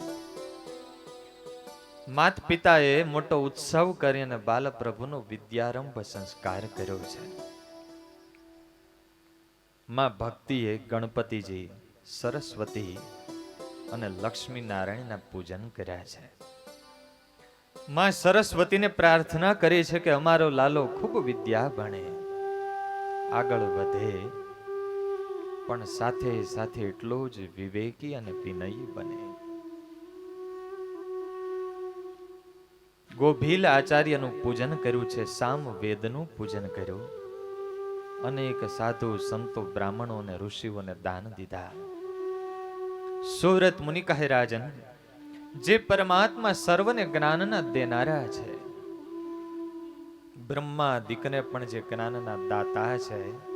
માત પિતાએ મોટો ઉત્સવ કરી અને બાલપ્રભુનો વિદ્યારંભ સંસ્કાર કર્યો છે માં ભક્તિએ ગણપતિજી સરસ્વતી અને લક્ષ્મી નારાયણના પૂજન કર્યા છે માં સરસ્વતીને પ્રાર્થના કરી છે કે અમારો લાલો ખૂબ વિદ્યા ભણે આગળ વધે પણ સાથે સાથે એટલો જ વિવેકી અને વિનયી બને ગોભીલ આચાર્યનું પૂજન કર્યું છે સામ વેદનું પૂજન કર્યું અનેક સાધુ સંતો બ્રાહ્મણો અને ઋષિઓને દાન દીધા સુવ્રત મુનિ કહે રાજન જે પરમાત્મા સર્વને જ્ઞાનના દેનારા છે બ્રહ્માદિકને પણ જે જ્ઞાનના દાતા છે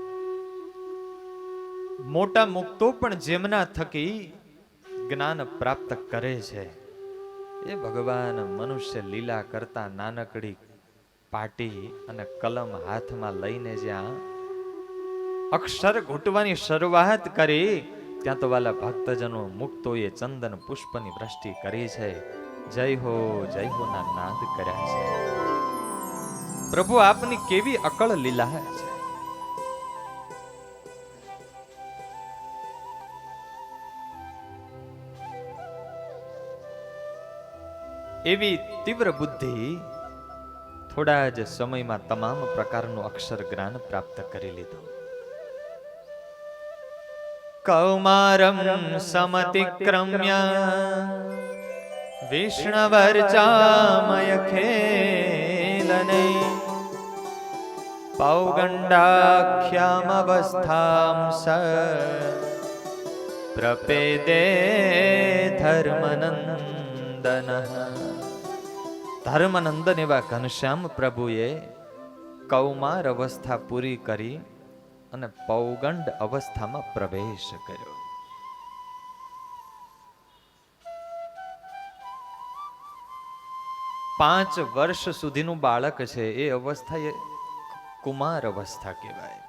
મોટા મુક્તો પણ જેમના થકી જ્ઞાન પ્રાપ્ત કરે છે એ ભગવાન મનુષ્ય લીલા કરતા નાનકડી પાટી અને કલમ હાથમાં લઈને જ્યાં અક્ષર ઘૂંટવાની શરૂઆત કરી ત્યાં તો વાલા ભક્તજનો મુક્તોએ ચંદન પુષ્પની વૃષ્ટિ કરી છે જય હો ના નાદ કર્યા છે પ્રભુ આપની કેવી અકળ લીલા છે એવી તીવ્ર બુદ્ધિ થોડા જ સમયમાં તમામ પ્રકારનું અક્ષર જ્ઞાન પ્રાપ્ત કરી લીધું કૌમારમ સમતિક્રમ્ય વિષ્ણવર્ચામય ખેલને પૌગંડાખ્યામ અવસ્થામ સ પ્રપેદે ધર્મનંદન ધર્મનંદન એવા ઘનશ્યામ પ્રભુએ કૌમાર અવસ્થા પૂરી કરી અને પૌગંડ અવસ્થામાં પ્રવેશ કર્યો 5 વર્ષ સુધીનું બાળક છે એ અવસ્થા એ કુમાર અવસ્થા કહેવાય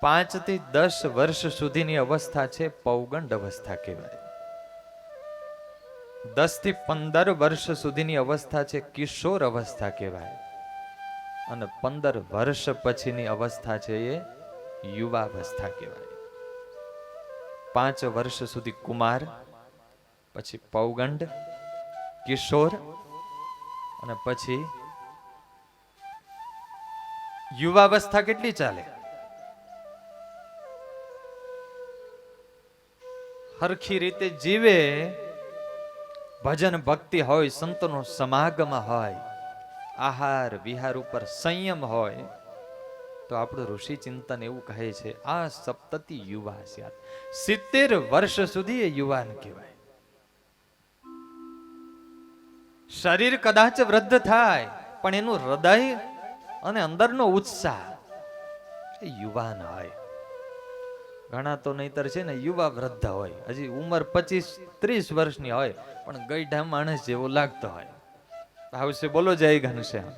5 થી 10 વર્ષ સુધીની અવસ્થા છે પૌગંડ અવસ્થા કહેવાય 10 થી 15 વર્ષ સુધીની અવસ્થા છે કિશોર અવસ્થા કહેવાય અને 15 વર્ષ પછીની અવસ્થા છે એ યુવા અવસ્થા કહેવાય 5 વર્ષ સુધી કુમાર પછી પૌગંડ કિશોર અને પછી યુવાવસ્થા કેટલી ચાલે? હરખી રીતે જીવે, ભજન ભક્તિ હોય, સંતોનો સમાગમ હોય, આહાર વિહાર ઉપર સંયમ હોય, તો આપણું ઋષિ ચિંતન એવું કહે છે, આ સપ્તતિ યુવા સ્યાત. 70 વર્ષ સુધી એ યુવાન કહેવાય. શરીર કદાચ વૃદ્ધ થાય, પણ એનું હૃદય અને અંદરનો ઉત્સાહ એ યુવાન હોય. ઘણા તો નહીતર છે ને યુવા વૃદ્ધ હોય, હજી ઉંમર 25-30 વર્ષની હોય, પણ ગઈઢા માણસ જેવો લાગતો હોય. આવશે બોલો જય ઘનશ્યામ.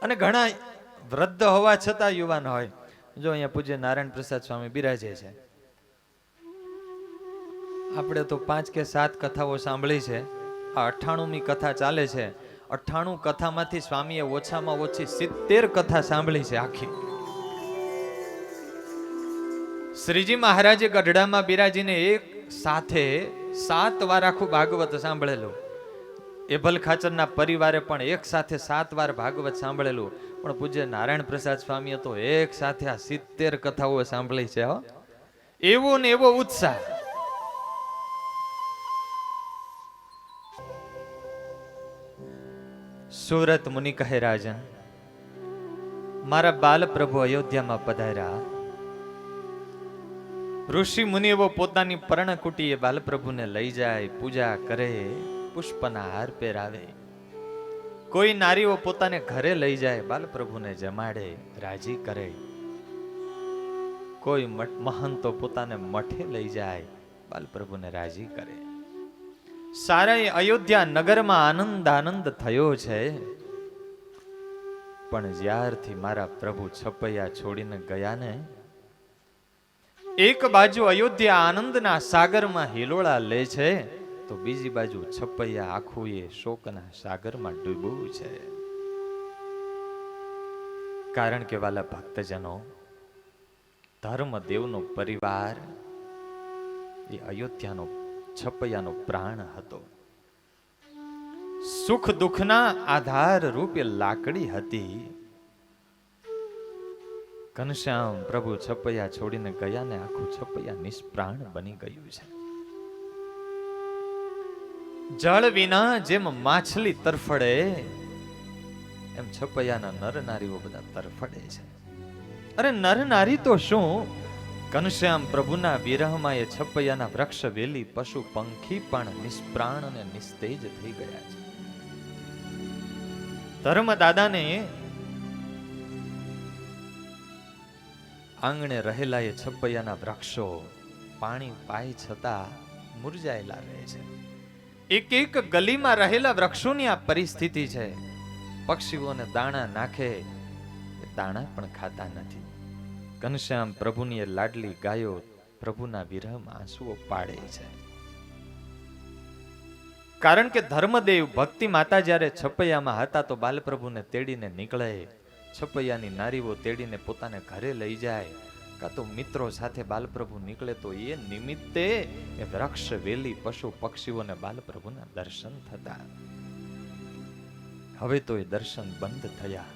અને ઘણા વૃદ્ધ હોવા છતાં યુવાન હોય. જો અહીંયા પૂજ્ય નારાયણ પ્રસાદ સ્વામી બિરાજે છે. આપણે તો 5 કે 7 કથાઓ સાંભળી છે. આ 98મી કથા ચાલે છે. 98 કથામાંથી સ્વામીએ ઓછામાં ઓછી 70 કથા સાંભળી છે આખી. શ્રીજી મહારાજે ગઢડામાં બિરાજીને એક સાથે 7 વાર આખું ભાગવત સાંભળેલું. એભલ ખાચરના પરિવારે પણ એક સાથે 7 વાર ભાગવત સાંભળેલું. પણ પૂજ્ય નારાયણ પ્રસાદ સ્વામીએ તો એક સાથે આ 70 કથાઓ સાંભળી છે. હો, એવો ને એવો ઉત્સાહ. સુરત મુનિ કહે, રાજન, મારા બાલ પ્રભુ અયોધ્યામાં પધાર્યા. ઋષિ મુનિઓ પોતાની પર્ણકુટીએ બાલપ્રભુને લઈ જાય, પૂજા કરે, પુષ્પના હાર પહેરાવે. કોઈ નારીઓ પોતાને ઘરે લઈ જાય, બાલપ્રભુને જમાડે, રાજી કરે. કોઈ મહંતો પોતાને મઠે લઈ જાય, બાલપ્રભુને રાજી કરે. સારા અયોધ્યા નગરમાં આનંદ થયો છે. પણ જ્યારથી મારા પ્રભુ છપૈયા છોડીને ગયા ને, એક બાજુ અયોધ્યા આનંદના સાગરમાં હિલોળા લે છે, તો બીજી બાજુ છપૈયા આખું એ શોકના સાગરમાં ડૂબ્યું છે. કારણ કે વાલા ભક્તજનો, ધર્મદેવનો પરિવાર એ અયોધ્યાનો છપૈયાનો પ્રાણ હતો. સુખ દુઃખના આધાર રૂપે લાકડી હતી. ઘનશ્યામ પ્રભુ છપૈયા છોડીને ગયા ને આખું છપૈયા નિષ્પ્રાણ બની ગયું છે. જળ વિના જેમ માછલી તરફડે, એમ છપૈયાના નર નારીઓ બધા તરફડે છે. અરે નર નારી તો શું, ઘનશ્યામ પ્રભુના વિરહમાં એ છપૈયાના વૃક્ષ વેલી પશુ પંખી પણ નિષ્પ્રાણ અને નિસ્તેજ થઈ ગયા છે. ધર્મદાદાને આંગણે રહેલા એ છપૈયાના વૃક્ષો પાણી પાય છતાં મુરઝાયેલા રહે છે. એક એક ગલીમાં રહેલા વૃક્ષોની આ પરિસ્થિતિ છે. પક્ષીઓને દાણા નાખે, દાણા પણ ખાતા નથી. ઘનશ્યામ પ્રભુની એ લાડલી ગાયો પ્રભુના વિરહમાં આંસુઓ પાડે છે. કારણ કે ધર્મદેવ ભક્તિ માતા જ્યારે છપૈયામાં હતા તો બાલપ્રભુને તેડીને નીકળે. છપૈયાની નારીઓ તેડીને પોતાને ઘરે લઈ જાય, કાં તો મિત્રો સાથે બાલપ્રભુ નીકળે તો એ નિમિત્તે એ વૃક્ષ વેલી પશુ પક્ષીઓને બાલપ્રભુના દર્શન થતા. હવે તો એ દર્શન બંધ થયા.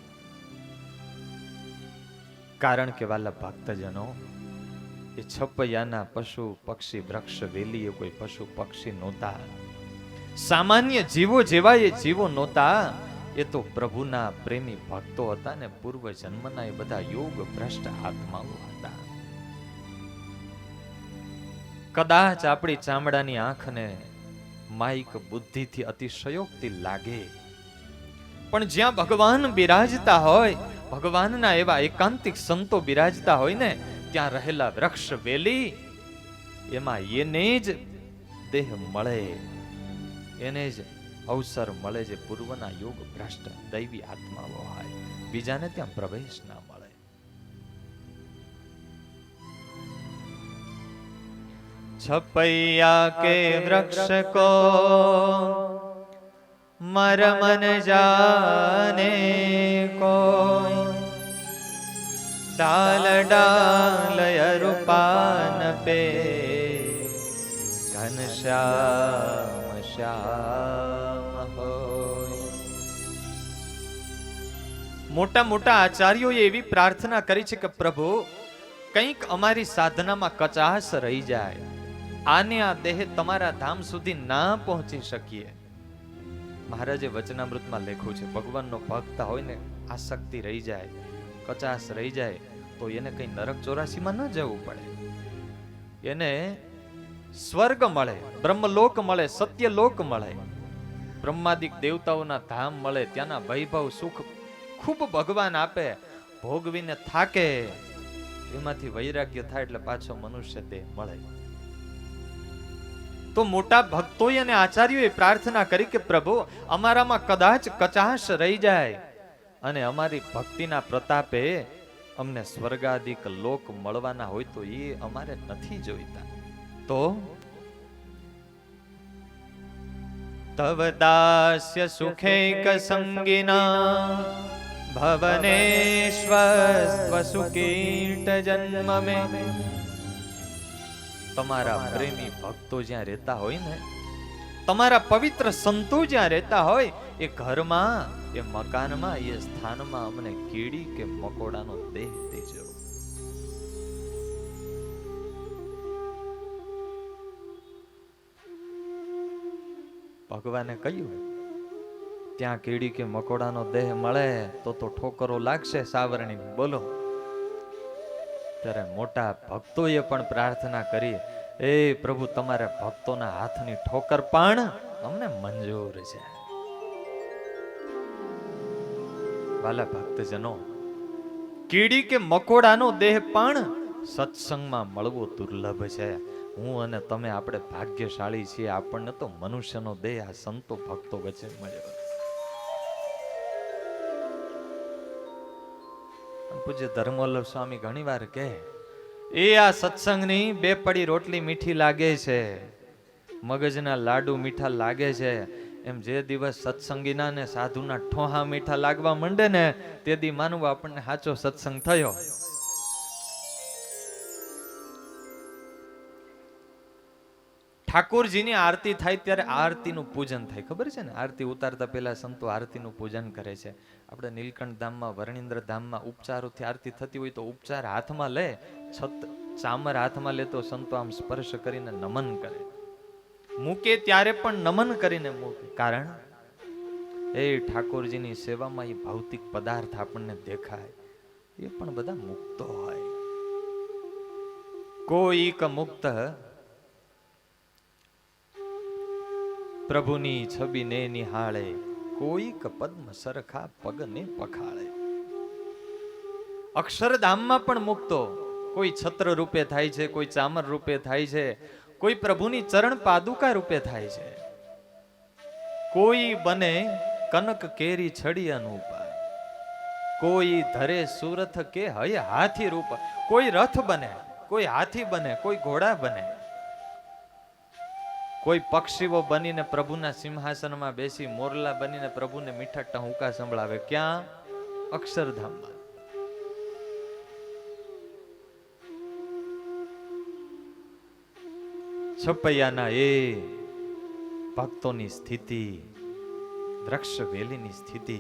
કારણ કે વાલા ભક્તજનો, એ છપૈયાના પશુ પક્ષી વૃક્ષ વેલી એ કોઈ પશુ પક્ષી નહોતા. સામાન્ય જીવો જેવા એ જીવો નહોતા. એ તો પ્રભુના પ્રેમી ભક્તો હતા ને પૂર્વ જન્મના એ બધા યોગ ભ્રષ્ટ આત્માઓ હતા. કદાચ આપણી ચામડાની આંખને માઇક બુદ્ધિથી અતિશયોક્તિ લાગે, પણ જ્યાં ભગવાન બિરાજતા હોય, ભગવાનના એવા એકાંતિક સંતો બિરાજતા હોય ને, ત્યાં રહેલા વૃક્ષ વેલી એમાં એને જ દેહ મળે, એને જ અવસર મળે જે પૂર્વના યોગ ભ્રષ્ટ દૈવી આત્માઓ હોય. બીજાને ત્યાં પ્રવેશ ના મળે. છપૈયા કે વૃક્ષ કો મરમ ન જાને કોઈ, ડાલ ડાલ અરુપાન पे ઘનશ્યામ શ્યામ હોય. મોટા મોટા આચાર્યોએ એવી પ્રાર્થના કરી છે કે પ્રભુ કંઈક અમારી સાધનામાં કચાશ રહી જાય, આને આ દેહ તમારા ધામ સુધી ના પહોંચી શકીએ. મહારાજે વચનામૃતમાં લખ્યું છે, ભગવાનનો ભક્ત હોય ને આસક્તિ રહી જાય, કચાશ રહી જાય, તો એને કઈ નરક 84માં ન જવું પડે. એને સ્વર્ગ મળે, બ્રહ્મલોક મળે, સત્યલોક મળે, બ્રહ્માદિક દેવતાઓના ધામ મળે, ત્યાંના વૈભવ સુખ ખૂબ ભગવાન આપે. ભોગવીને થાકે, એમાંથી વૈરાગ્ય થાય એટલે પાછો મનુષ્ય દેહ મળે. તો મોટા ભક્તોએ અને આચાર્યોએ પ્રાર્થના કરી કે પ્રભુ અમારામાં કદાચ કચાશ રહી જાય અને અમારી ભક્તિના પ્રતાપે અમને સ્વર્ગાદિક લોક મળવાના હોય તો એ અમારે નથી જોઈતા. તો તવ દાસ્ય સુખૈક સંગિના ભવનેશ્વસ્વ સુકીટ જન્મ મે. તમારા પ્રેમી ભક્તો જ્યાં રહેતા હોય ને, તમારા પવિત્ર સંતો જ્યાં રહેતા હોય, એ ઘરમાં, એ મકાનમાં, એ સ્થાનમાં અમને કીડી કે મકોડાનો દેહ દેજો. ભગવાને કહ્યું ત્યાં કીડી કે મકોડાનો દેહ મળે તો ઠોકરો લાગશે સાવરણી. બોલો. ત્યારે મોટા ભક્તોએ પણ પ્રાર્થના કરી, એ પ્રભુ તમારા ભક્તોના હાથની ઠોકર પણ અમને મંજૂર છે. વાલા ભક્તજનો, કીડી કે મકોડાનો દેહ પણ સત્સંગમાં મળવો દુર્લભ છે. હું અને તમે આપણે ભાગ્યશાળી છીએ, આપણને તો મનુષ્યનો દેહ આ સંતો ભક્તો વચ્ચે મળ્યો. પૂજ્ય ધર્મવલ્લભ સ્વામી ઘણી વાર કહે, એ આ સત્સંગની 2 પડી રોટલી મીઠી લાગે છે, મગજના લાડુ મીઠા લાગે છે, એમ જે દિવસ સત્સંગીના ને સાધુના ઠોહા મીઠા લાગવા માંડે ને, તે દી માનવું આપણને સાચો સત્સંગ થયો. ઠાકોરજીની આરતી થાય ત્યારે આરતીનું પૂજન થાય, ખબર છે ને? આરતી ઉતારતા પહેલા સંતો આરતીનું પૂજન કરે છે. આપણે નીલકંઠ ધામમાં, વર્ણિન્દ્ર ધામમાં ઉપચારોથી આરતી થતી હોય તો ઉપચાર હાથમાં લે, ચામર હાથમાં લે તો સંતો આમ સ્પર્શ કરીને નમન કરે. મૂકે ત્યારે પણ નમન કરીને મૂકે. કારણ એ ઠાકોરજીની સેવામાં એ ભૌતિક પદાર્થ આપણને દેખાય, એ પણ બધા મુક્તો હોય. કોઈક મુક્ત પ્રભુની છબીને નિહાળે, કોઈક પદ્મ સરખા પગને પખાળે. અક્ષરધામમાં પણ મુક્તો, કોઈ છત્ર રૂપે થાય છે, કોઈ ચામર રૂપે થાય છે, કોઈ પ્રભુની ચરણ પાદુકા રૂપે થાય છે, કોઈ બને કનક કેરી છડી અનુપા, કોઈ ધરે સુરથ કે હય હાથી રૂપ, કોઈ રથ બને, કોઈ હાથી બને, કોઈ ઘોડા બને, કોઈ પક્ષીઓ બનીને પ્રભુના સિંહાસનમાં બેસી મોરલા બનીને પ્રભુને મીઠા ટહુકા સંભળાવે. ક્યાં? અક્ષરધામમાં. છપૈયાના એ ભક્તોની સ્થિતિ, વૃક્ષ વેલીની સ્થિતિ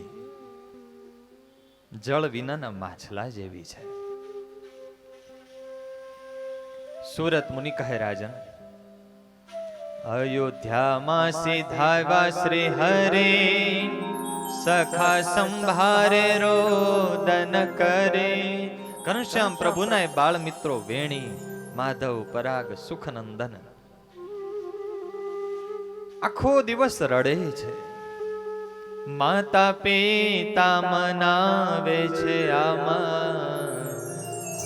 જળ વિનાના માછલા જેવી છે. સુરત મુનિ કહે, રાજન, અયોધ્યામાં સીધાવ્યા શ્રી હરે, સખા સંભારે રોદન કરે. ઘનશ્યામ પ્રભુના બાળ મિત્રો વેણી, માધવ, પરાગ, સુખનંદન આખો દિવસ રડે છે. માતા પિતા મનાવે છે, આમાં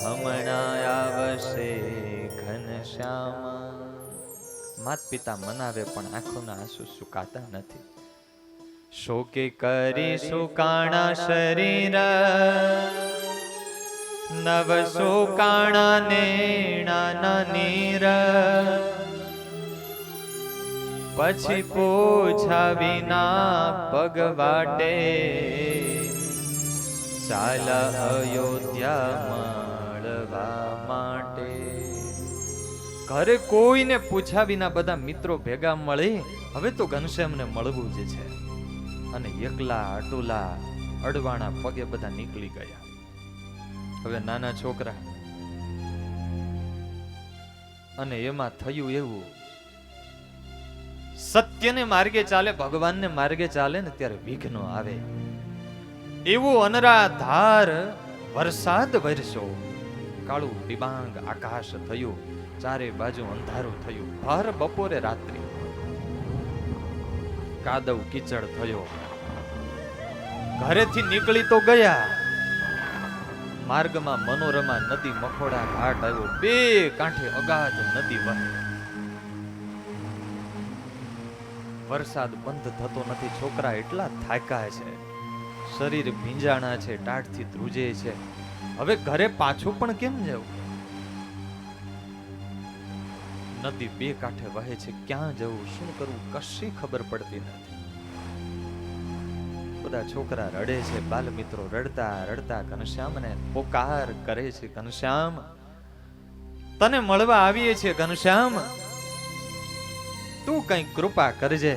હમણાં આવશે ઘનશ્યામ. માત પિતા મનાવે પણ આંખોના આંસુ સુકાતા નથી. શોકે કરી સુકાણા શરીર, નવ સુકાણા નેણા નીર, પછી પૂછા વિના પગ વાટે, ચાલ અયોધ્યા મળવા માટે. ઘરે કોઈને પૂછ્યા વિના બધા મિત્રો ભેગા મળી હવે તો ઘનશ્યામને મળવું જ છે. અને એકલા અટુલા અડવાણા પગે બધા નીકળી ગયા. હવે નાના છોકરા અને એમાં થયું એવું, સત્યને માર્ગે ચાલે, ભગવાનને માર્ગે ચાલે ને ત્યારે વિઘ્નો આવે. એવું અનરાધાર વરસાદ વરસ્યો, કાળું ડિબાંગ આકાશ થયું, ચારે બાજુ અંધારું થયું. ભર બપોરે રાત્રિ, કાદવ કીચડ થયો. ઘરેથી નીકળી તો ગયા, માર્ગમાં મનોરમા નદી મખોડા ઘાટ આવ્યો. બે કાંઠે અગાધ નદી વહે. વરસાદ બંધ થતો નથી. છોકરા એટલા થાક્યા છે, શરીર ભીંજાણા છે, ટાઢથી ધ્રુજે છે. હવે ઘરે પાછું પણ કેમ જવું? નદી બે કાંઠે વહે છે, ક્યાં જવું, શું કરવું, કશી ખબર પડતી નથી. બધા છોકરા રડે છે, બાલ મિત્રો રડતા રડતા ઘનશ્યામને પોકાર કરે છે. ઘનશ્યામ, તને મળવા આવીએ છીએ. ઘનશ્યામ, તું કઈ કૃપા કરજે.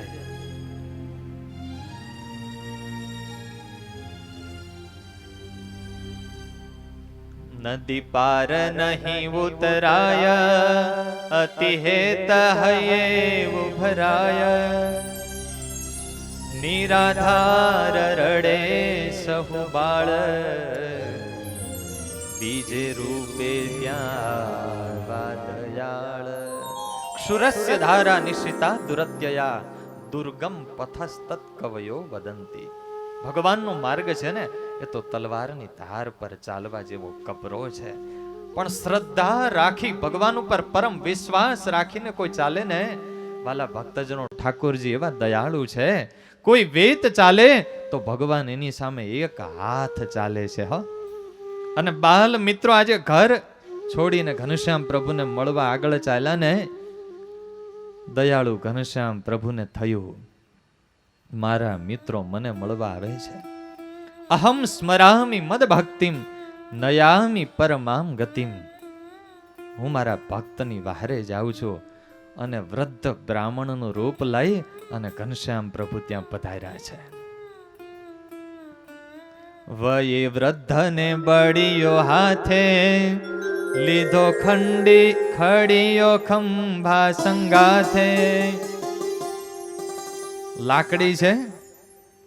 નદી પાર નહીં ઉતરાય, અતિ હેત હયે ઉભરાય. નિરાધાર રડે સહુ બાળ, બીજે રૂપે ત્યાં વાદયાળ. ક્ષુરસ્ય ધારા નિશ્ચિતા દુરત્યયા, દુર્ગમ પથસ્તત કવયો વદંતી. ભગવાનનો માર્ગ છે ને એ તો તલવારની ધાર પર ચાલવા જેવો કપરો છે. પણ શ્રદ્ધા રાખી, ભગવાન ઉપર પરમ વિશ્વાસ રાખીને કોઈ ચાલે ને, વાલા ભક્તજનો, ઠાકોરજી એવા દયાળુ છે. કોઈ વેત ચાલે તો ભગવાન એની સામે એક હાથ ચાલે છે. હ, અને બાલ મિત્રો આજે ઘર છોડીને ઘનશ્યામ પ્રભુને મળવા આગળ ચાલ્યા ને, દયાળુ ઘનશ્યામ પ્રભુને થયું, મારા મિત્રો મને મળવા આવે છે. અહમ સ્મરામિ મદ ભક્તિમ, નયામિ પરમામ ગતિમ. હું મારા ભક્તની વહારે જાઉં છું. અને વૃદ્ધ બ્રાહ્મણનું રૂપ લઈ અને ઘનશ્યામ પ્રભુ ત્યાં પધાર્યા છે. વયે વૃદ્ધને બળિયો હાથે, લીધો ખડીયો ખંભા સંગાથે. લાકડી છે,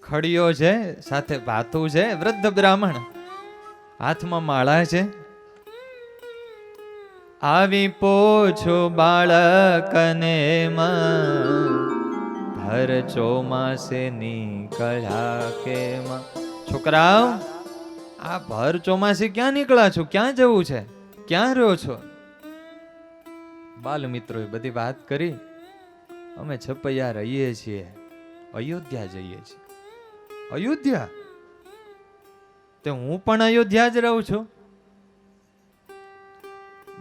ખડીયો છે, સાથે ભાતું છે. વૃદ્ધ બ્રાહ્મણ, હાથમાં માળા છે. આવી પોછો બાળકને માં, ભર ચોમાસે નીકળ્યા કેમાં. છોકરાઓ, આ ભર ચોમાસે ક્યાં નીકળ્યા છો? ક્યાં જવું છે? ક્યાં રહ્યો છો? બાલ મિત્રોએ બધી વાત કરી. અમે છપૈયા રહીએ છીએ, અયોધ્યા જઈએ છીએ. અયોધ્યા? તે હું પણ અયોધ્યા જ રહું છું.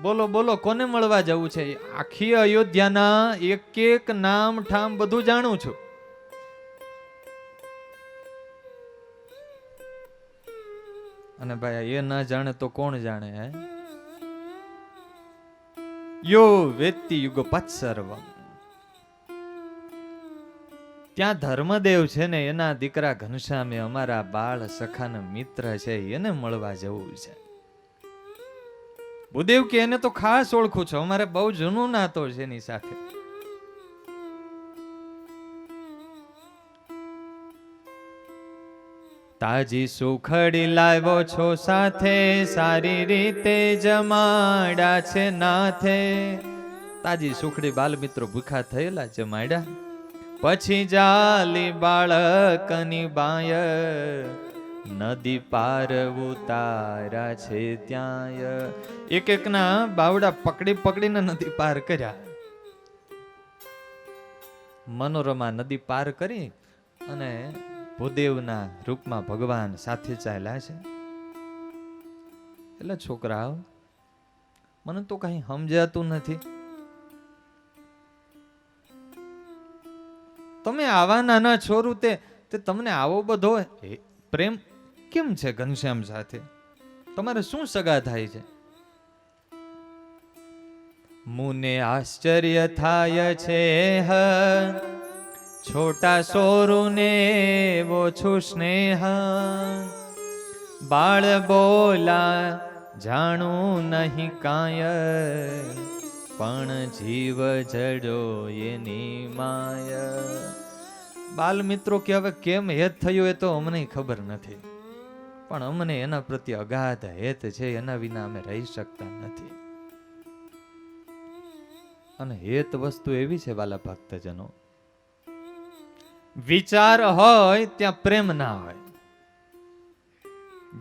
બોલો બોલો, કોને મળવા જવું છે? આખી અયોધ્યાના એક એક નામ ઠામ બધું જાણું છું. અને ભાઈ એ ના જાણે તો કોણ જાણે? હે, યો વેત્તિ યુગપત સર્વમ. ત્યાં ધર્મદેવ છે ને, એના દીકરા ઘનશ્યામે, અમારા બાળ સખાના મિત્ર છે, એને મળવા જવું છે. ભૂદેવ કે એને તો ખાસ ઓળખું છો, અમારે બહુ જૂનો નાતો છે એની સાથે. તાજી સુખડી લાવ્યો છો સાથે, સારી રીતે જમાડા છે નાથે. તાજી સુખડી બાલ મિત્રો ભૂખા થયેલા જમાડ્યા. પછી જાલી બાળકની બાય, નદી પાર ઉતારા છે ત્યાં. એક એક ના બાવડા પકડી પકડીને નદી પાર કર્યા. મનોરમા નદી પાર કરી અને ભૂદેવના રૂપમાં ભગવાન સાથે ચાલ્યા છે. એટલે છોકરાઓ, મને તો કઈ સમજાતું નથી. તમે આવા નાના છોરું તે તમને આવો બધો પ્રેમ કેમ છે ઘનશ્યામ સાથે? તમારે શું સગા થાય છે? મુને આશ્ચર્ય થાય છે છોટા સોરુને એવો છું સ્નેહ બાળ બોલા જાણું નહીં કાય પણ જીવ જડો એની માય. બાલ મિત્રો કે હવે કેમ હેત થયું એ તો અમને ખબર નથી, પણ અમને એના પ્રત્યે અગાધ હેત છે, એના વિના અમે રહી શકતા નથી. અને હેત વસ્તુ એવી છે વાલા ભક્તજનો, વિચાર હોય ત્યાં પ્રેમ ના હોય,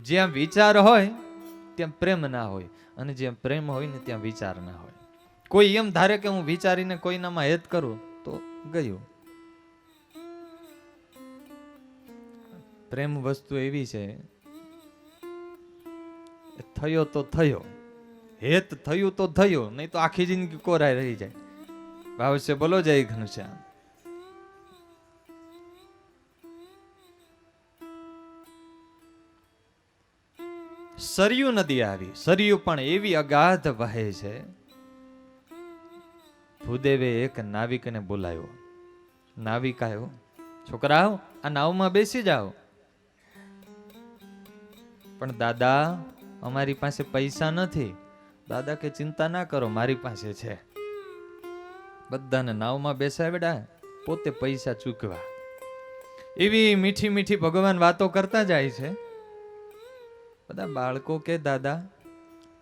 જ્યાં વિચાર હોય ત્યાં પ્રેમ ના હોય, અને જ્યાં પ્રેમ હોય ને ત્યાં વિચાર ના હોય. કોઈ એમ ધારે કે હું વિચારીને કોઈનામાં હેત કરું તો ગયું. પ્રેમ વસ્તુ એવી છે, થયો તો થયો, હેત થયું તો થયું, નહીં તો આખી જિંદગી કોરાય રહી જાય. ભાવશે બોલો જય ઘનશ્યામ. સરયુ નદી આવી, સરયુ પણ એવી અગાધ વહે છે. ભૂદેવે એક નાવિકને બોલાવ્યો. નાવિક આવ્યો, છોકરાઓ આ નાવમાં બેસી જાઓ. પણ દાદા અમારી પાસે પૈસા નથી. દાદા કે ચિંતા ના કરો, મારી પાસે છે. બધાને નાવમાં બેસાડ્યા, પોતે પૈસા ચૂકવા. એવી મીઠી મીઠી ભગવાન વાતો કરતા જાય છે. બધા બાળકો કે દાદા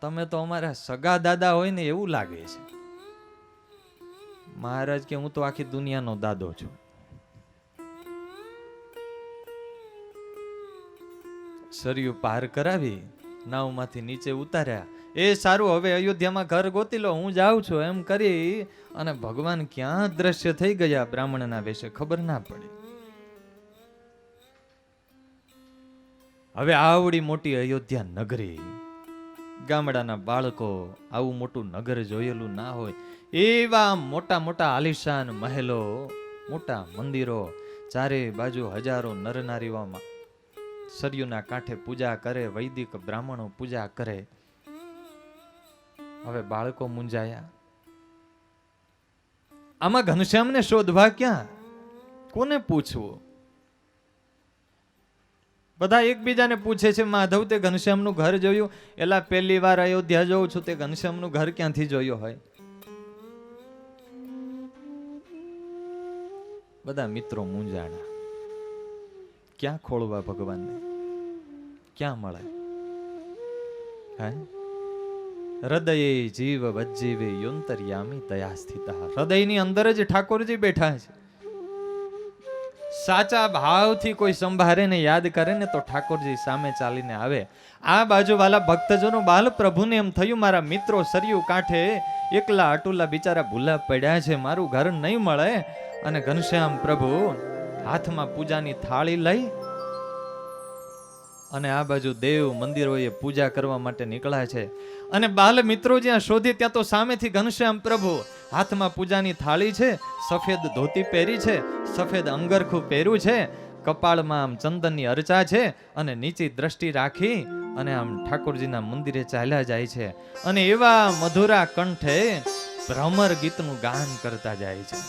તમે તો અમારા સગા દાદા હોય ને એવું લાગે છે. મહારાજ કે હું તો આખી દુનિયાનો દાદો છું. સરયુ પાર કરાવી, નાવમાંથી નીચે ઉતાર્યા. એ સારું, હવે અયોધ્યામાં ઘર ગોતી લો, હું જાઉં છું એમ કરી અને ભગવાન ક્યાં દ્રશ્ય થઈ ગયા બ્રાહ્મણના વેશે ખબર ના પડી. હવે આવડી મોટી અયોધ્યા નગરી, ગામડાના બાળકો આવું મોટું નગર જોયેલું ના હોય. એવા મોટા મોટા આલિશાન મહેલો, મોટા મંદિરો, ચારે બાજુ હજારો નરનારીઓમાં સરયુના કાંઠે પૂજા કરે, વૈદિક બ્રાહ્મણો પૂજા કરે. હવે બાળકો મૂંઝાયા. આમાં ઘનશ્યામને શોધવા ક્યાં, કોને પૂછવું? બધા એકબીજાને પૂછે છે, માધવ તે ઘનશ્યામનું ઘર જોયું? એલા પહેલી વાર અયોધ્યા જોઉં છું, તે ઘનશ્યામનું ઘર ક્યાંથી જોયું હોય? બધા મિત્રો મૂંઝાણા. ક્યાં ખોળવા ભગવાનને, ક્યાં મળે? હે હૃદયે જીવ વજ્જીવે યોંતર્યામી તયા સ્થિતા. હૃદયની અંદર જ ઠાકોરજી બેઠા છે. સાચા ભાવથી કોઈ સંભારે ને યાદ કરે ને તો ઠાકોરજી સામે ચાલીને આવે. આ બાજુ વાલા ભક્તજનો બાલ પ્રભુને એમ થયું મારા મિત્રો સરયુ કાંઠે એકલા અટુલા બિચારા ભૂલા પડ્યા છે, મારું ઘર નહીં મળે. અને ઘનશ્યામ પ્રભુ હાથમાં પૂજાની થાળી લઈ અને આ બાજુ દેવ મંદિરોએ પૂજા કરવા માટે નીકળ્યા છે. અને બાલ મિત્રો જ્યાં શોધી ત્યાં તો સામેથી ઘનશ્યામ પ્રભુ હાથમાં પૂજાની થાળી છે, સફેદ ધોતી પહેરી છે, સફેદ અંગરખું પહેર્યું છે, કપાળમાં આમ ચંદનની અર્ચા છે, અને નીચી દ્રષ્ટિ રાખી અને આમ ઠાકોરજીના મંદિરે ચાલ્યા જાય છે. અને એવા મધુરા કંઠે ભ્રમર ગીતનું ગાન કરતા જાય છે.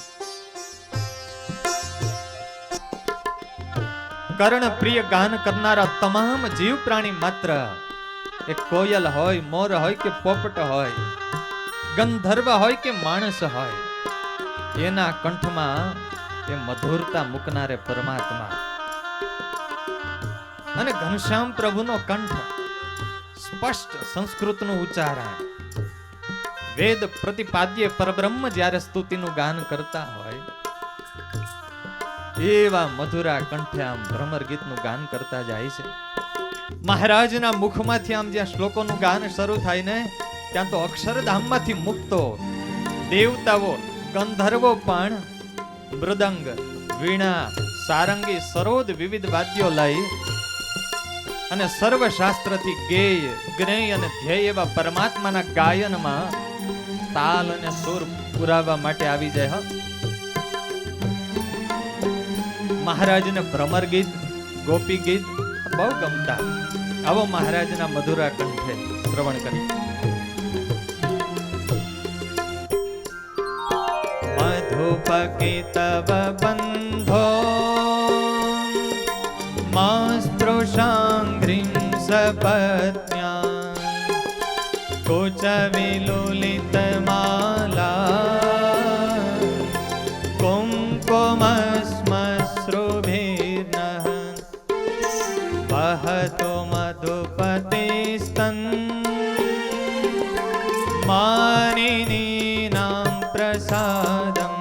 કર્ણ પ્રિય ગાન કરનારા તમામ જીવ પ્રાણી માત્ર, એ કોયલ હોય, મોર હોય કે પોપટ હોય, ગંધર્વ હોય કે માણસ હોય, એના કંઠમાં એ મધુરતા મૂકનારે પરમાત્મા. અને ઘનશ્યામ પ્રભુનો કંઠ સ્પષ્ટ સંસ્કૃતનું ઉચ્ચારણ, વેદ પ્રતિપાદ્ય પરબ્રહ્મ જ્યારે સ્તુતિનું ગાન કરતા હોય એવા મધુરા કંઠે આમ ભ્રમર ગીતનું ગાન કરતા જાય છે. મહારાજના મુખમાંથી આમ જ્યાં શ્લોકોનું ગાન શરૂ થાય ને ત્યાં તો અક્ષરધામમાંથી મુક્તો દેવતાઓ, ગંધર્વો પણ મૃદંગ, વીણા, સારંગી, સરોદ વિવિધ વાદ્યો લઈ અને સર્વશાસ્ત્રથી ગેય, જ્ઞેય અને ધ્યેય એવા પરમાત્માના ગાયનમાં તાલ અને સુર પુરાવા માટે આવી જાય. મહારાજને ભ્રમર ગીત, ગોપી ગીત બહુ ગમતા. આવો મહારાજના મધુરા કંઠે શ્રવણ કરી. મધુપકિતવ બંધો માસ્તૃષાંઘ્રિં સપત્ન્યા કુચવિલુલિતમાલા કુંકુમસ્મશ્રુભિર્નઃ વહતો મધુપતિસ્તન માનિનીનાં પ્રસાદમ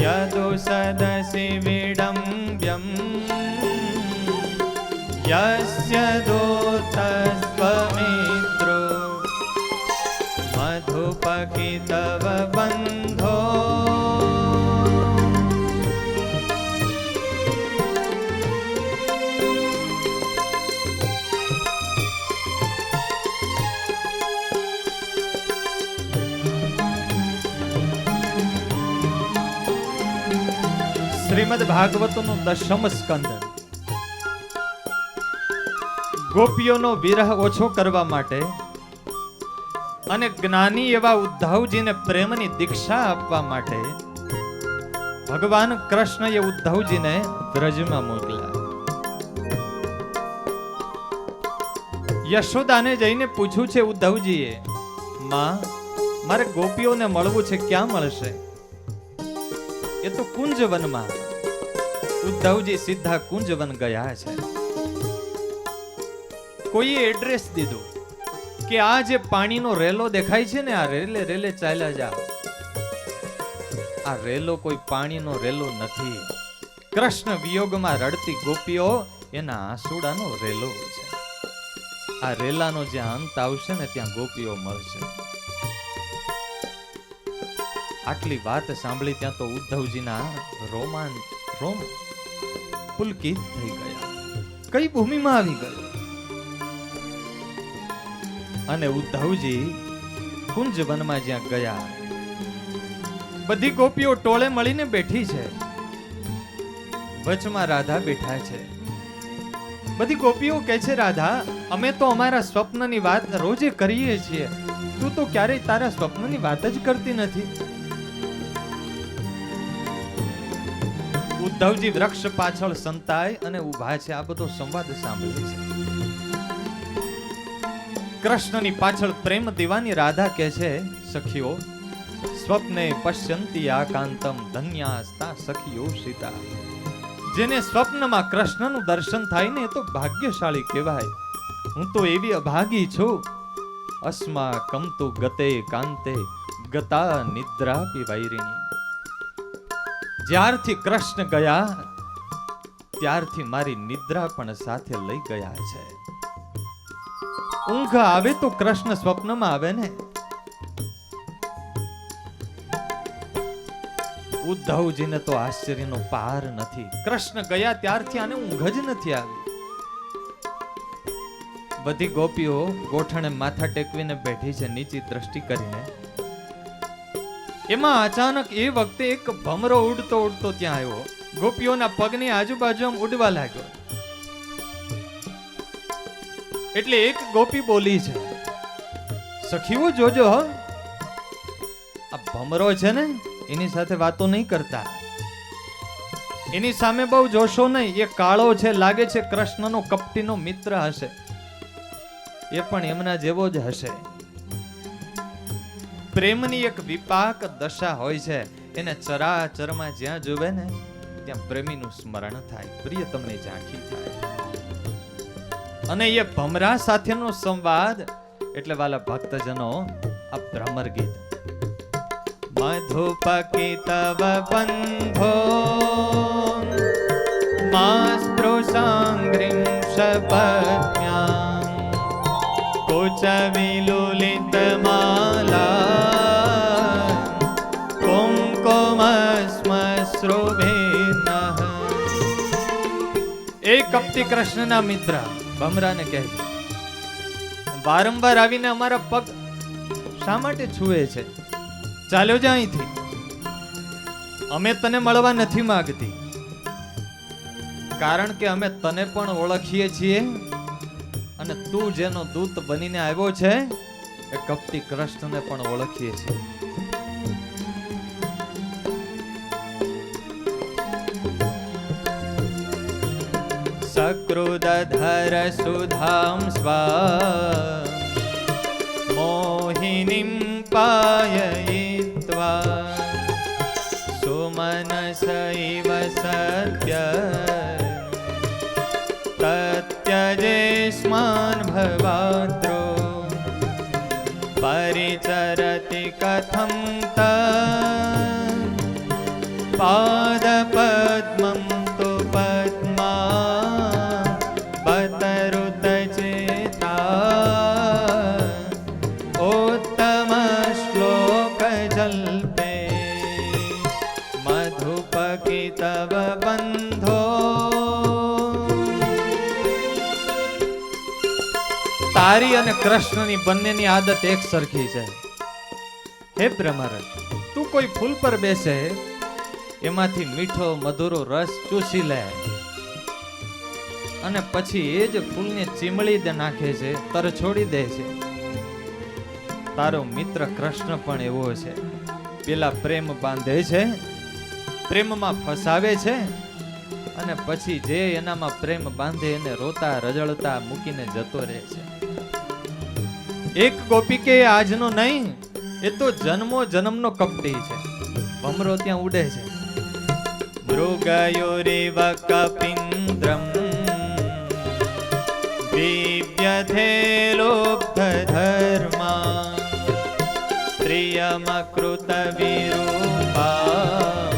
યદુ સદસि વિડમ્બ્યમ યસ્ય દૂતસ્ત્વમિત્રો મધુપકિતવ બંધો. શ્રીમદ ભાગવતનો 10મ સ્કંદ. ગોપીઓનો વિરહ ઓછો કરવા માટે અને જ્ઞાની એવા ઉદ્ધવજીને પ્રેમની દીક્ષા આપવા માટે ભગવાન કૃષ્ણએ ઉદ્ધવજીને વ્રજમાં મોકલ્યા. યશોદાને જઈને પૂછ્યું છે ઉદ્ધવજીએ, માં, મારે ગોપીઓને મળવું છે, ક્યાં મળશે? એ તો કુંજવનમાં. ઉદ્ધવજી સીધા કુંજવન ગયા છે. કોઈએ એડ્રેસ દીધું કે આ જે પાણીનો રેલો દેખાય છે ને, આ રેલે રેલે ચાલ્યા જાઓ. આ રેલો કોઈ પાણીનો રેલો નથી. કૃષ્ણ વિયોગમાં રડતી ગોપીઓ એના આંસુડાનો રેલો છે. આ રેલાનો જ્યાં અંત આવશે ને ત્યાં ગોપીઓ મળશે. આટલી વાત સાંભળી ત્યાં તો ઉદ્ધવજીના રોમ પુલકિત થઈ ગયા. કઈ ભૂમિમાં આવી ગયો? અને ઉદ્ધવજી કુંજવનમાં જ્યાં ગયા, બધી ગોપીઓ ટોળે મળીને બેઠી છે. વચમાં રાધા બેઠા છે. બધી ગોપીઓ કહે છે, રાધા, અમે તો અમારા સ્વપ્નની વાત રોજે કરીએ છીએ, તું તો ક્યારેય તારા સ્વપ્નની વાત જ કરતી નથી. ઉદ્ધવજી વૃક્ષ પાછળ સંતાય અને ઊભા છે. આ બધો સંવાદ સાંભળે છે. કૃષ્ણની પાછળ પ્રેમ દીવાની રાધા કહે છે, સખીઓ, સ્વપ્ને પશ્યંતી આકાંતમ ધન્યાસ્તા સખીઓ સીતા. જેને સ્વપ્નમાં કૃષ્ણનું દર્શન થાય ને, એ તો ભાગ્યશાળી કહેવાય. હું તો એવી અભાગી છું. અસ્માકમ તુ ગતે કાંતે ગતા નિદ્રાપી વૈરિણી. જ્યારથી કૃષ્ણ ગયા ત્યારથી મારી નિદ્રા પણ સાથે લઈ ગયા છે. ઊંઘ આવે તો કૃષ્ણ સ્વપ્નમાં આવે ને. ઉદ્ધવજીને તો આશ્ચર્યનો પાર નથી. કૃષ્ણ ગયા ત્યારથી આને ઊંઘ જ નથી આવી. બધી ગોપીઓ ગોઠણે માથા ટેકવીને બેઠી છે, નીચી દ્રષ્ટિ કરીને. એમાં અચાનક એ વખતે એક ભમરો ઉડતો ઉડતો ત્યાં આવ્યો. ગોપીઓના પગની આજુબાજુ આમ ઉડવા લાગ્યો. એટલે એક ગોપી બોલી છે, સખીઓ જોજો, આ ભમરો છે ને, એની સાથે વાતો નહીં કરતા. એની સામે બહુ જોશો નહીં. એ કાળો છે, લાગે છે કૃષ્ણનો કપટીનો મિત્ર હશે. એ પણ એમના જેવો જ હશે. પ્રેમની એક વિપાક દશા હોય છે. એને ચરાચરમાં જ્યાં જોવે ને ત્યાં પ્રેમીનું સ્મરણ થાય, પ્રિયતમની ઝાંખી થાય. અને એ ભમરા સાથેનો સંવાદ એટલે વાલા ભક્તજનો આ ભ્રમર ગીત. મધુપકિતવ બંધો માસ્તૃષાંઘ્રિં સપત્ન્યા કુચવિલુલિતમાલા કુંકુમસ્મશ્રુભિર્નઃ. એ કપટી કૃષ્ણના મિત્ર ભમરાને કહે છે, વારંવાર આવીને અમારા પગ શા માટે છૂએ છે? ચાલ્યો જા અહીંથી. અમે તને મળવા નથી માંગતી, કારણ કે અમે તને પણ ઓળખીએ છીએ અને તું જેનો દૂત બનીને આવ્યો છે એ કપટી કૃષ્ણને પણ ઓળખીએ છીએ. सकृदधर सुधां स्वा मोहिनीं पाययित्वा सुमनस इव सत्य तत्यजेस्मान् भवाद्रो परिचरति कथं पादपद्मं तु पद्मा बतरुतचेता उत्तम श्लोक जल्पे मधुपकी तव बंधो। તારી અને કૃષ્ણની બંનેની આદત એક સરખી છે. હે ભ્રમર, તું કોઈ ફૂલ પર બેસે, એમાંથી મીઠો મધુરો રસ ચૂસી લે અને પછી એ જ ફૂલને ચીમળી દે નાખે છે, તર છોડી દે છે. તારો મિત્ર કૃષ્ણ પણ એવો છે. પેલા પ્રેમ બાંધે છે, પ્રેમમાં ફસાવે છે અને પછી જે એનામાં પ્રેમ બાંધે એને રોતા રજળતા મૂકીને જતો રહે છે. એક ગોપી કે આજનો નહીં, એ તો જન્મો જન્મનો કપટી છે. ભમરો ત્યાં ઉડે છે. મૃગયોરેવ કપિન્દ્રમ દિવ્યથે લોબ્ધ ધર્મા સ્ત્રિયમકૃત વિરૂપા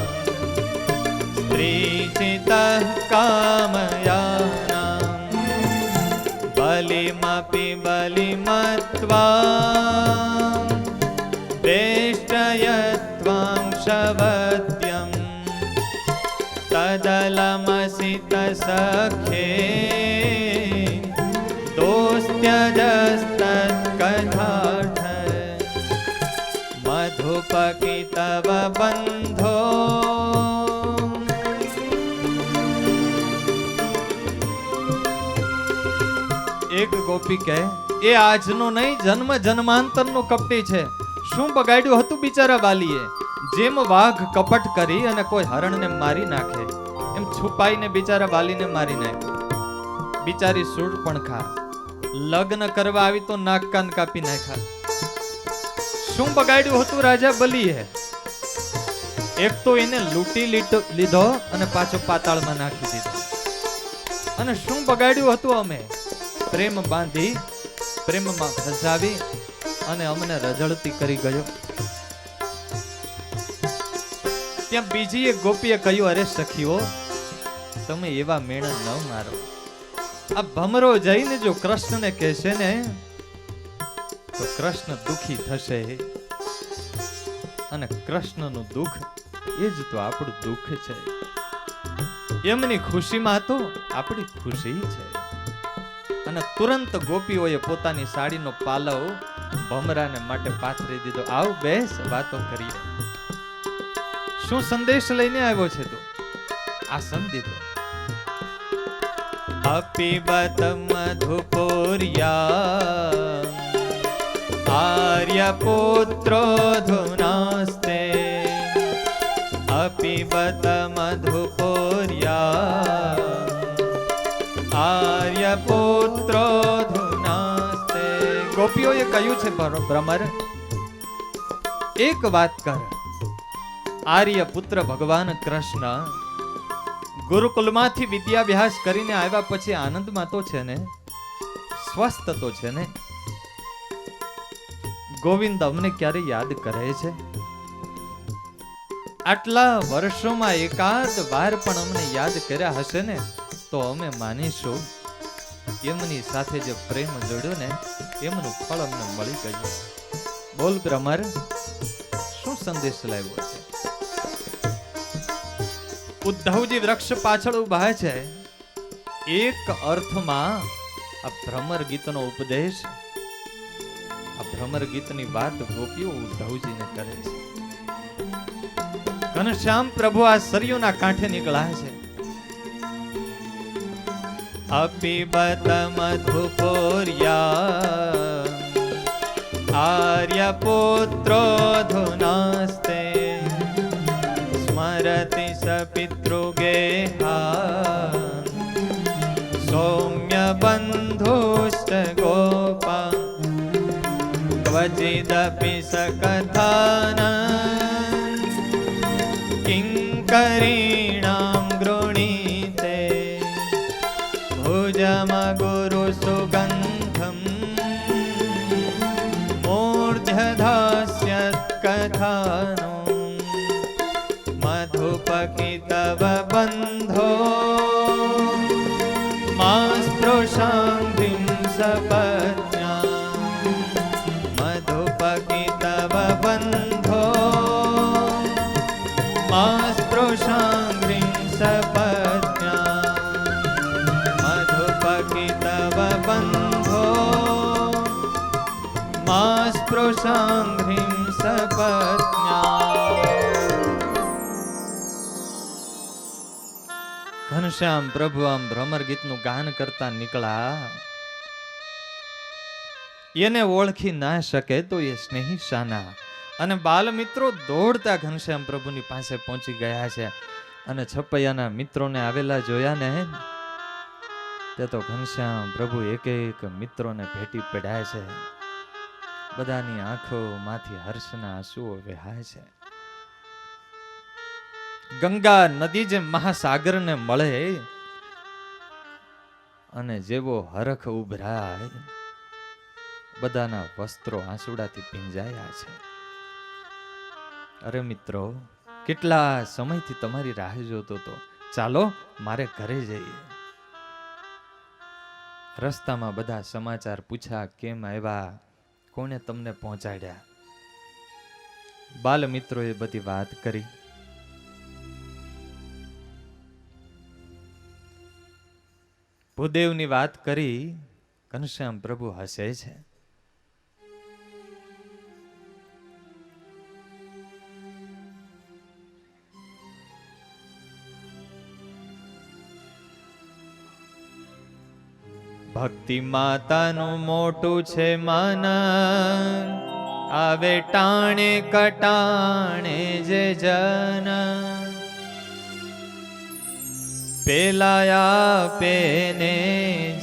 સ્ત્રીચિતઃ કામયાનાં બલિમપી બલિમત્વા પ્રેષ્ઠયત્વાં શવત્યં તદલમસિત સખ્યે દોસ્ત્યજસ્તત્કથાર્થ મધુપકી તવ બંધો. એક ગોપી કહે, એ આજનો નહીં, જન્મ જન્માંતરનો કપટી છે. શું બગાડ્યું હતું બિચારા વાલીએ? જેમ વાઘ કપટ કરી અને કોઈ હરણને મારી નાખે, એમ છુપાઈને બિચારા વાલીને મારી નાખ્યો. બિચારી શૂર્પણખા લગ્ન કરવા આવી તો નાક કાન કાપી નાખ્યા. શું બગાડ્યું હતું રાજા બલીએ? એક તો એને લૂંટી લીધો અને પાછો પાતાળમાં નાખી દીધો. અને શું બગાડ્યું હતું? અમે પ્રેમ બાંધી, પ્રેમમાં ફસાવી અને અમને રજળતી કરી ગયો. ત્યાં બીજી એક ગોપીએ કહ્યું, અરે સખીઓ, તમે એવા મેણા ન મારો. આ ભમરો જઈને જો કૃષ્ણને કહેશે ને તો કૃષ્ણ દુખી થશે અને કૃષ્ણનું દુઃખ એ જ તો આપણું દુઃખ છે. એમની ખુશીમાં તો આપણી ખુશી છે. અને તુરંત ગોપીઓએ પોતાની સાડીનો પાલવ ભમરાને માટે પાથરી દીધો. આવ બેસ, વાતો કરીએ. શું સંદેશ લઈને આવ્યો છે તું? આસન દીધો. અપિબત મધુપોર્યા આર્ય પુત્રો ધુનાસ્તે અપિબત મધુપોર્યા આર્ય પુત્રો ધુનાસ્તે. ગોપીઓએ કહ્યું છે, ભ્રમર, એક વાત કર. આર્ય પુત્ર ભગવાન કૃષ્ણ ગુરુકુલમાંથી વિદ્યાભ્યાસ કરીને આવ્યા પછી આનંદમાં તો છે ને, સ્વસ્થ તો છે ને? ગોવિંદ અમને ક્યારે યાદ કરે છે? આટલા વર્ષોમાં એકાદ વાર પણ અમને યાદ કર્યા હશે ને તો અમે માનીશું એમની સાથે જે પ્રેમ જોડ્યો ને એમનું ફળ અમને મળી ગયું. બોલ ભ્રમર, શું સંદેશ લાવ્યો છે? ઉદ્ધવજી વૃક્ષ પાછળ ઉભા છે. એક અર્થમાં આ ભ્રમર ગીતનો ઉપદેશ, આ ભ્રમર ગીતની વાત ગોપીઓ ઉદ્ધવજીને કરે છે. ઘનશ્યામ પ્રભુ આ સરયુના કાંઠે નીકળ્યા છે. અપિબત મધુપોર્યા આર્ય પુત્રો ધુનાસ્તે સ્મરતિ સ પિતૃગેહા સૌમ્ય બંધુશ્ચ ગોપા ક્વચિદપી સકથાન કિંકરીણામ ગૃણીતે ભુજમ ગુરુ સુગંધમ મૂર્ધધાસ્યત કથાનો મધુપકિતવ બંધો માસ્પૃશાંતિમ સપત્ન્યા મધુપકિતવ બંધો માસ્પૃશાંતિમ સપત્ન્યા મધુપકિતવ બંધો માસ્પૃશાંતિમ સપત્ન્યા. ઘનશ્યામ પ્રભુ આમ ભ્રમર ગીતનું ગાન કરતા નીકળ્યા. એને ઓળખી ના શકે તો એ સ્નેહી શાના. અને બાલ મિત્રો દોડતા ઘનશ્યામ પ્રભુની પાસે પહોંચી ગયા છે. અને છપૈયાના મિત્રોને આવેલા જોયા ને તે તો ઘનશ્યામ પ્રભુ એક એક મિત્રોને ભેટી પડ્યા છે. બધાની આંખોમાંથી હર્ષના આંસુઓ વહાય છે. ગંગા નદી જે મહાસાગરને મળે અને જેવો હરખ ઉભરાય, બધાના વસ્ત્રો આંસુડાથી ભીંજાયા છે. અરે મિત્રો, કેટલા સમયથી તમારી રાહ જોતો તો, ચાલો મારે ઘરે જઈએ. રસ્તામાં બધા સમાચાર પૂછ્યા, કેમ આવ્યા, કોને તમને પહોંચાડ્યા. બાલ મિત્રોએ બધી વાત કરી. ભૂદેવની વાત કરી. ઘનશ્યામ પ્રભુ હસે છે. ભક્તિ માતાનું મોટું છે મન, આવે ટાણે કટાણે જે જન, પેલા આપે ને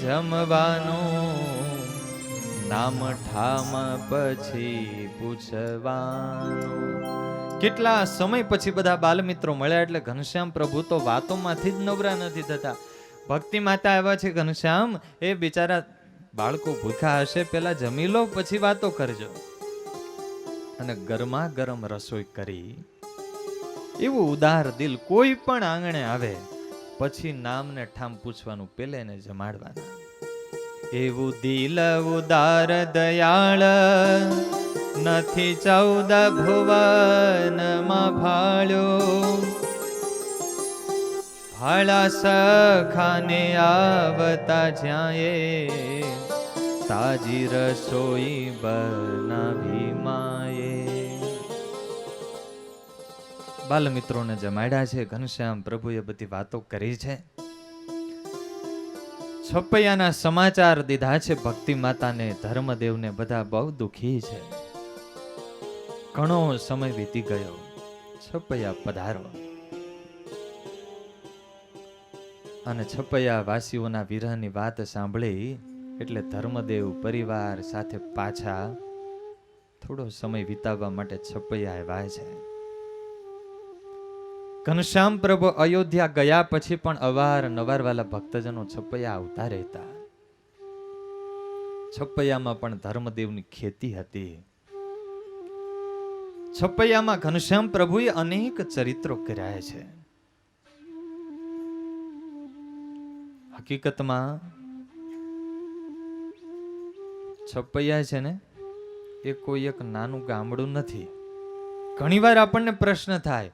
જમવાનું, નામ ઠામ પછી પૂછવાનું. કેટલા સમય પછી બધા બાલમિત્રો મળ્યા એટલે ઘનશ્યામ પ્રભુ તો વાતોમાંથી જ નવરા નથી થતા. ભક્તિ માતા આવ્યા છે, ઘનશ્યામ એ બિચારા બાળકો ભૂખ્યા હશે, પેલા જમી લો પછી વાતો કરજો. અને ગરમા ગરમ રસોઈ કરી. એવું ઉદાર દિલ કોઈ પણ આંગણે આવે પછી નામને ઠામ પૂછવાનું, પેલે એને જમાડવાના. એવું દિલ ઉદાર દયાળ નથી 14 ભુવનમાં ભાળ્યો, ભાળા સખાને આવતા જ્યાં એ તાજી રસોઈ બનાવી માએ. બાલ મિત્રોને જમાડ્યા છે. ઘનશ્યામ પ્રભુએ બધી વાતો કરી છે. છપૈયાના સમાચાર દીધા છે. ભક્તિ માતાને, ધર્મદેવને બધા બહુ દુખી છે. ઘણો સમય વીતી ગયો. છપૈયા પધારો. અને છપૈયા વાસીઓના વિરહની વાત સાંભળી એટલે ધર્મદેવ પરિવાર સાથે પાછા થોડો સમય વિતાવવા માટે છપૈયા આવ્યા છે. ઘનશ્યામ પ્રભુ અયોધ્યા ગયા પછી પણ અવારનવાર વાલા ભક્તજનો છપૈયા આવતા રહેતા. છપૈયામાં પણ ધર્મદેવની ખેતી હતી. છપૈયામાં ઘનશ્યામ પ્રભુએ અનેક ચરિત્રો કર્યા છે. હકીકતમાં છપૈયા છે ને એ કોઈ એક નાનું ગામડું નથી. ઘણીવાર આપણને પ્રશ્ન થાય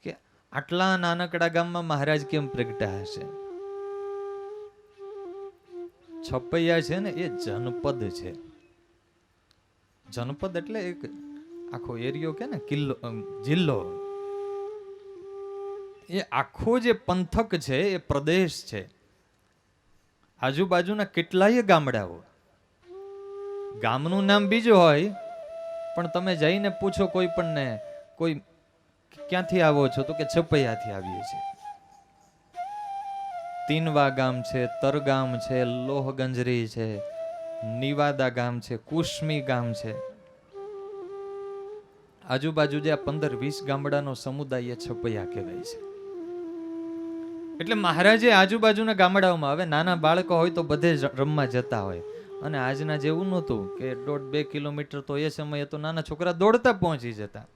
કે આટલા નાનકડા ગામમાં મહારાજ કેમ પ્રગટ્યા હશે. છપૈયા છે ને એ જનપદ છે. જનપદ એટલે એક આખો એરિયો કે ને કિલ્લો, જિલ્લો. એ આખો જે પંથક છે એ પ્રદેશ છે. આજુબાજુના કેટલાય ગામડાઓ. ગામનું નામ બીજું હોય પણ તમે જઈને પૂછો કોઈ પણ ને, કોઈ ક્યાંથી આવો છો તો કે છપૈયાથી આવીએ છીએ. તીનવા ગામ છે, તરગામ છે, લોહગંજરી છે, નિવાદા ગામ છે, કુશ્મી ગામ છે. આજુબાજુ જે 15-20 ગામડાનો સમુદાય છપૈયા કહેવાય છે. એટલે મહારાજે આજુબાજુના ગામડાઓમાં, હવે નાના બાળકો હોય તો બધે જ રમવા જતા હોય, અને આજના જેવું નહોતું કે 1.5-2 કિલોમીટર, તો એ સમયે તો નાના છોકરા દોડતા પહોંચી જતા.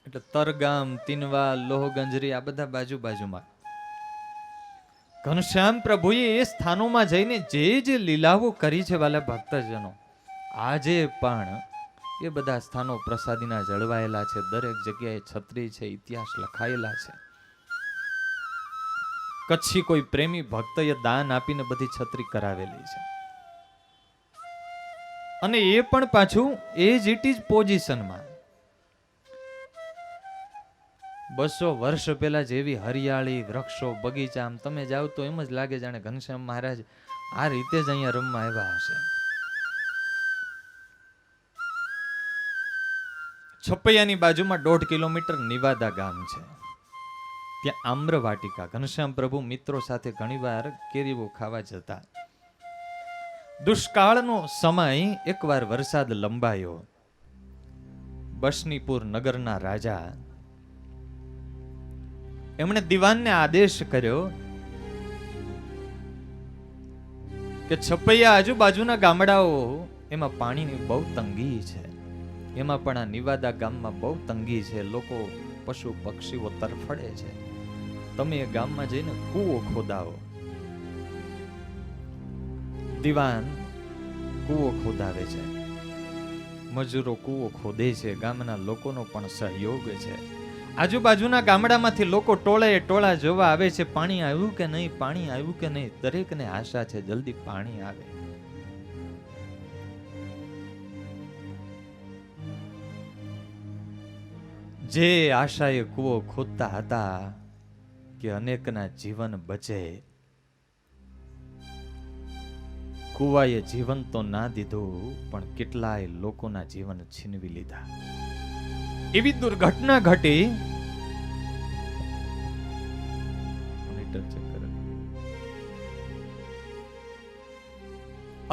એટલે તરગામ, તીનવા, લોહગંજરી આ બધા બાજુમાં. ઘનશ્યામ પ્રભુએ એ સ્થાનોમાં જઈને જે જે લીલાઓ કરી છે વાલા ભક્તજનો, આજે પણ એ બધા સ્થાનો પ્રસાદીના જળવાયેલા છે. દરેક જગ્યાએ છત્રી છે, ઇતિહાસ લખાયેલા છે. કચ્છી કોઈ પ્રેમી ભક્તએ દાન આપીને બધી છત્રી કરાવેલી છે. અને એ પણ પાછું એઝ ઇટ ઇઝ પોઝિશનમાં. 200 વર્ષ પહેલા જેવી હરિયાળી, વૃક્ષો, બગીચા, આમ તમે જાઓ તો એમ જ લાગે જાણે ઘનશ્યામ મહારાજ આ રીતે જ અહીંયા રમવા આવ્યા હશે. છપૈયાની બાજુમાં 1.5 કિલોમીટર નિવાદા ગામ છે. ત્યાં આમ્ર વાટિકા, ઘનશ્યામ પ્રભુ મિત્રો સાથે ઘણીવાર કેરીઓ ખાવા જતા. દુષ્કાળનો સમય, એકવાર વરસાદ લંબાયો. બસનીપુર નગરના રાજા, એમણે દીવાનને આદેશ કર્યો કે છપૈયા આજુબાજુના ગામડાઓ, એમાં પાણીની બહુ તંગી છે. એમાં પણ આ નિવાદા ગામમાં બહુ તંગી છે. લોકો, પશુ પક્ષીઓ તરફડે છે. તમે એ ગામમાં જઈને કૂવો ખોદાવો. દીવાન કૂવો ખોદાવે છે, મજૂરો કૂવો ખોદે છે, ગામના લોકોનો પણ સહયોગ છે. આજુબાજુના ગામડામાંથી લોકો ટોળા જોવા આવે છે. પાણી આવ્યું કે નહીં, પાણી આવ્યું કે નહીં. દરેકને આશા છે જલ્દી પાણી આવે. જે આશાએ કૂવો ખોદતા હતા કે અનેકના જીવન બચે, કુવાએ જીવન તો ના દીધું, પણ કેટલાય લોકોના જીવન છીનવી લીધા. એવી દુર્ઘટના ઘટી.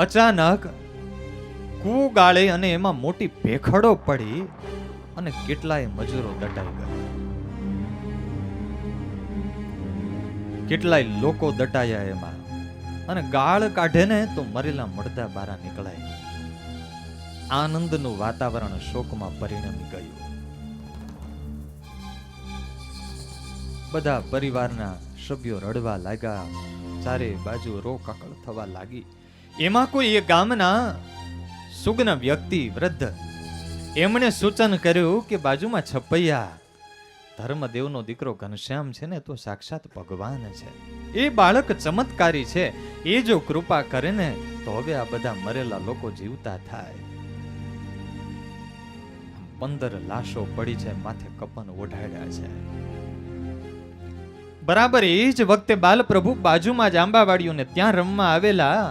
અચાનક કૂવો ગાળે અને એમાં મોટી ભેખડો પડી અને કેટલાય મજૂરો દટાઈ ગયા. કેટલાય લોકો દટાયા એમાં, અને ગાળ કાઢે ને તો મરેલા મળદા બારા નીકળાય. આનંદનું વાતાવરણ શોકમાં પરિણમી ગયું. બધા પરિવારના સભ્યો રડવા લાગ્યા. ચારે બાજુ રોકકળ થવા લાગી. એમાં કોઈ એ ગામના સુગ્ન વ્યક્તિ, વૃદ્ધ, એમણે સૂચન કર્યું કે બાજુમાં છપૈયા ધર્મદેવનો દીકરો ઘનશ્યામ છે ને, તો સાક્ષાત ભગવાન છે. એ બાળક ચમત્કારી છે. એ જો કૃપા કરે ને તો હવે આ બધા મરેલા લોકો જીવતા થાય. 15 લાશો પડી છે, માથે કપન ઓઢાડ્યા છે. બરાબર એ જ વખતે બાલપ્રભુ બાજુમાં જ આંબાવાડીઓને ત્યાં રમવા આવેલા,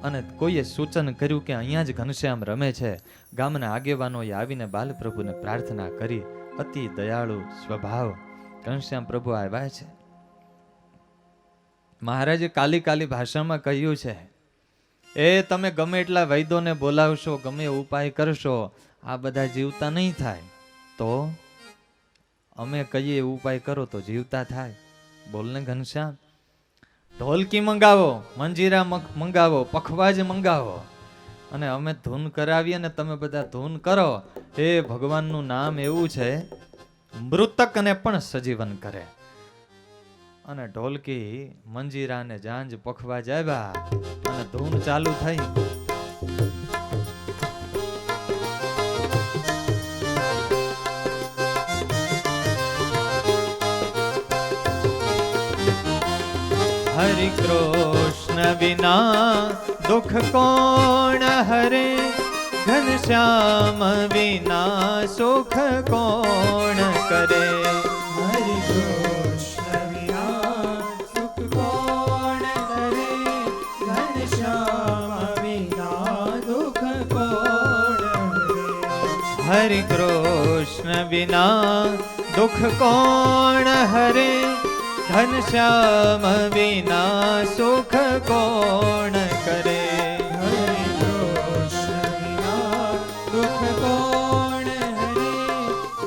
અને કોઈએ સૂચન કર્યું કે અહીંયા જ ઘનશ્યામ રમે છે. ગામના આગેવાનોએ આવીને બાલપ્રભુને પ્રાર્થના કરી. અતિ દયાળુ સ્વભાવ ઘનશ્યામ પ્રભુ આવ્યા છે. મહારાજે કાલી ભાષામાં કહ્યું છે, એ તમે ગમે એટલા વૈદ્યોને બોલાવશો, ગમે ઉપાય કરશો, આ બધા જીવતા નહીં થાય. તો અમે કહીએ ઉપાય કરો તો જીવતા થાય. બોલને ઘનશ્યામ. ઢોલકી મંગાવો, મંજીરા મંગાવો, પખવાજ મંગાવો, અને અમે ધૂન કરાવીએ ને તમે બધા ધૂન કરો. એ ભગવાનનું નામ એવું છે, મૃતકને પણ સજીવન કરે. અને ઢોલકી, મંજીરા ને જાંજ પખવાજ આવ્યા અને ધૂન ચાલુ થઈ. હરિ કૃષ્ણ વિના દુઃખ કોણ હરે, ઘનશ્યામ વિના સુખ કોણ કરે. હરિ કૃષ્ણ વિના સુખ કોણ કરે, ઘનશ્યામ વિના દુઃખ કોણ કરે. હરિ કૃષ્ણ વિના દુઃખ કોણ હરે, ઘનશ્યામ વિના સુખ કોણ કરે? હરે કૃષ્ણ વિના દુઃખ કોણ હરે?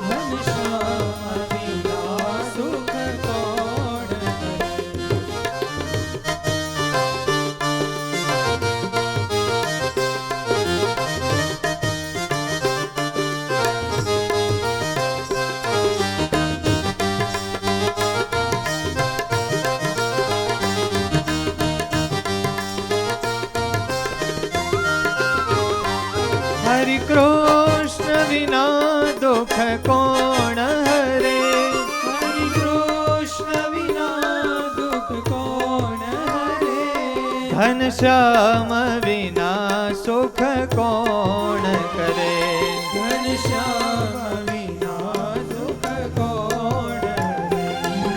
ઘનશ્યામ વિના સુખ કોણ હરે? હરિ કૃષ્ણ વિના દુઃખ કોણ હરે? હરે કૃષ્ણ વિના દુઃખ કોણ હરે? ઘનશ્યામ વિના સુખ કોણ કરે? ઘનશ્યામ વિના દુઃખ કોણ હરે?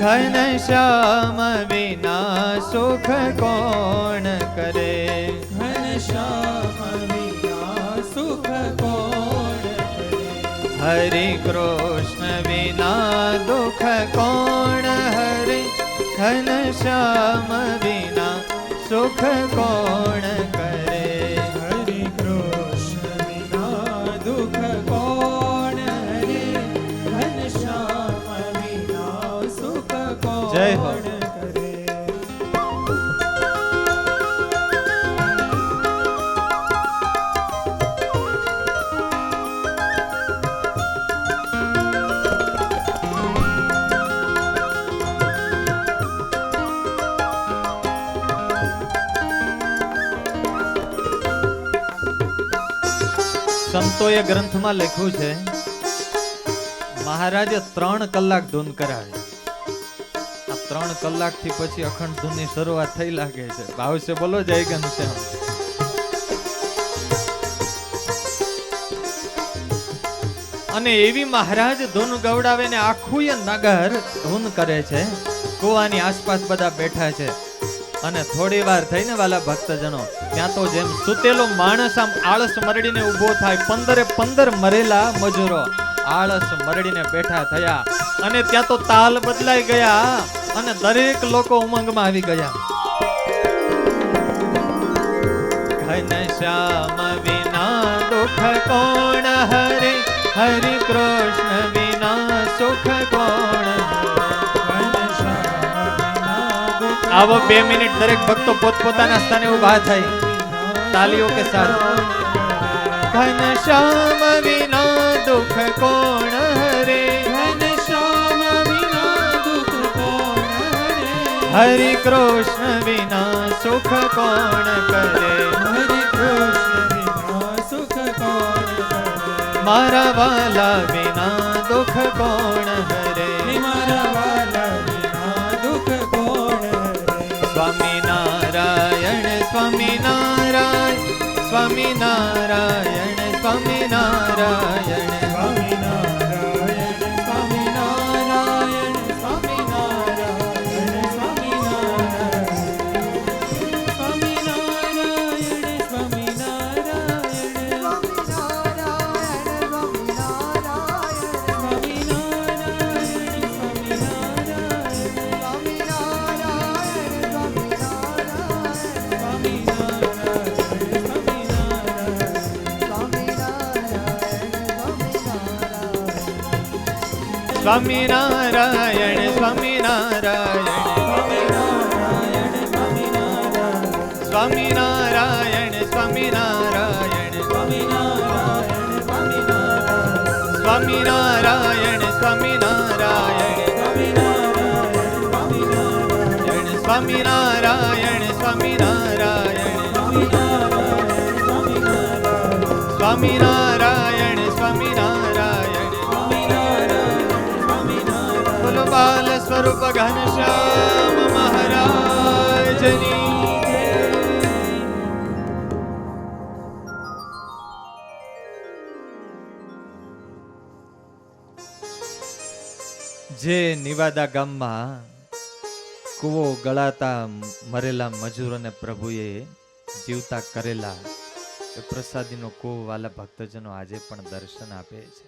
ઘનશ્યામ વિના સુખ કોણ કરે? ઘનશ્યામ વિના સુખ કોણ હરે? હરિ કૃષ્ણ વિના દુઃખ કોણ હરે? ઘનશ્યામ વિના સુખ કોણ કરે? હરે કૃષ્ણ વિના દુઃખ કોણ હરે? ઘનશ્યામ વિના સુખ જય હો. કોણ કરે? સંતોએ ગ્રંથમાં લખ્યું છે મહારાજે 3 કલાક ધૂન કરાવી. આ 3 કલાક થી પછી અખંડ ધૂન ની શરૂઆત થઈ લાગે છે. ભાવ છે બોલો જય ઘનશ્યામ. અને એવી મહારાજ ધૂન ગવડાવે ને આખું એ નગર ધૂન કરે છે. કુવાની આસપાસ બધા બેઠા છે અને થોડી વાર થઈને વાલા ભક્તજનો ત્યાં તો જેમ સુતેલો માણસ આમ આળસ મરડીને ઊભો થાય, 15 મરેલા મજૂરો આળસ મરડીને બેઠા થયા અને ત્યાં તો તાલ બદલાઈ ગયા અને દરેક લોકો ઉમંગમાં આવી ગયા. ઘનશ્યામ વિના દુઃખ કોણ હરે? હરિ કૃષ્ણ વિના સુખ કોણ હરે? આવો 2 મિનિટ દરેક ભક્તો પોતપોતાના સ્થાને ઉભા થઈ તાલીઓ કે સાથ. ઘનશ્યામ વિના દુઃખ કોણ હરે? ઘનશ્યામ વિના દુઃખ કોણ હરે? હરિ કૃષ્ણ વિના સુખ કોણ કરે? હરે કૃષ્ણ વિના સુખ કોણ કરે? મારા વાલા વિના દુઃખ કોણ હરે? મારા વાલા વિના દુઃખ કોણ હરે? સ્વામિનારાયણ સ્વામિનારાયણ સ્વામિનારાયણ સ્વામિનારાયણ સ્વામિનારાયણ સ્વામિનારાયણ સ્વામિનારાયણ સ્વામિનારાયણ સ્વામિનારાયણ સ્વામિનારાયણ સ્વામિનારાયણ સ્વામિનારાયણ સ્વામિનારાયણ સ્વામિનારાયણ સ્વામિનારાયણ સ્વામિનારાયણ સ્વામિનારાયણ સ્વામિનારાયણ બોલો બાલ સ્વરૂપ ઘનશ્યામ મહારાજની જે નિવાદા ગામમાં કૂવો ગળાતા મરેલા મજૂરોને પ્રભુએ જીવતા કરેલા એ પ્રસાદીનો કૂવો વાલા ભક્તજનો આજે પણ દર્શન આપે છે.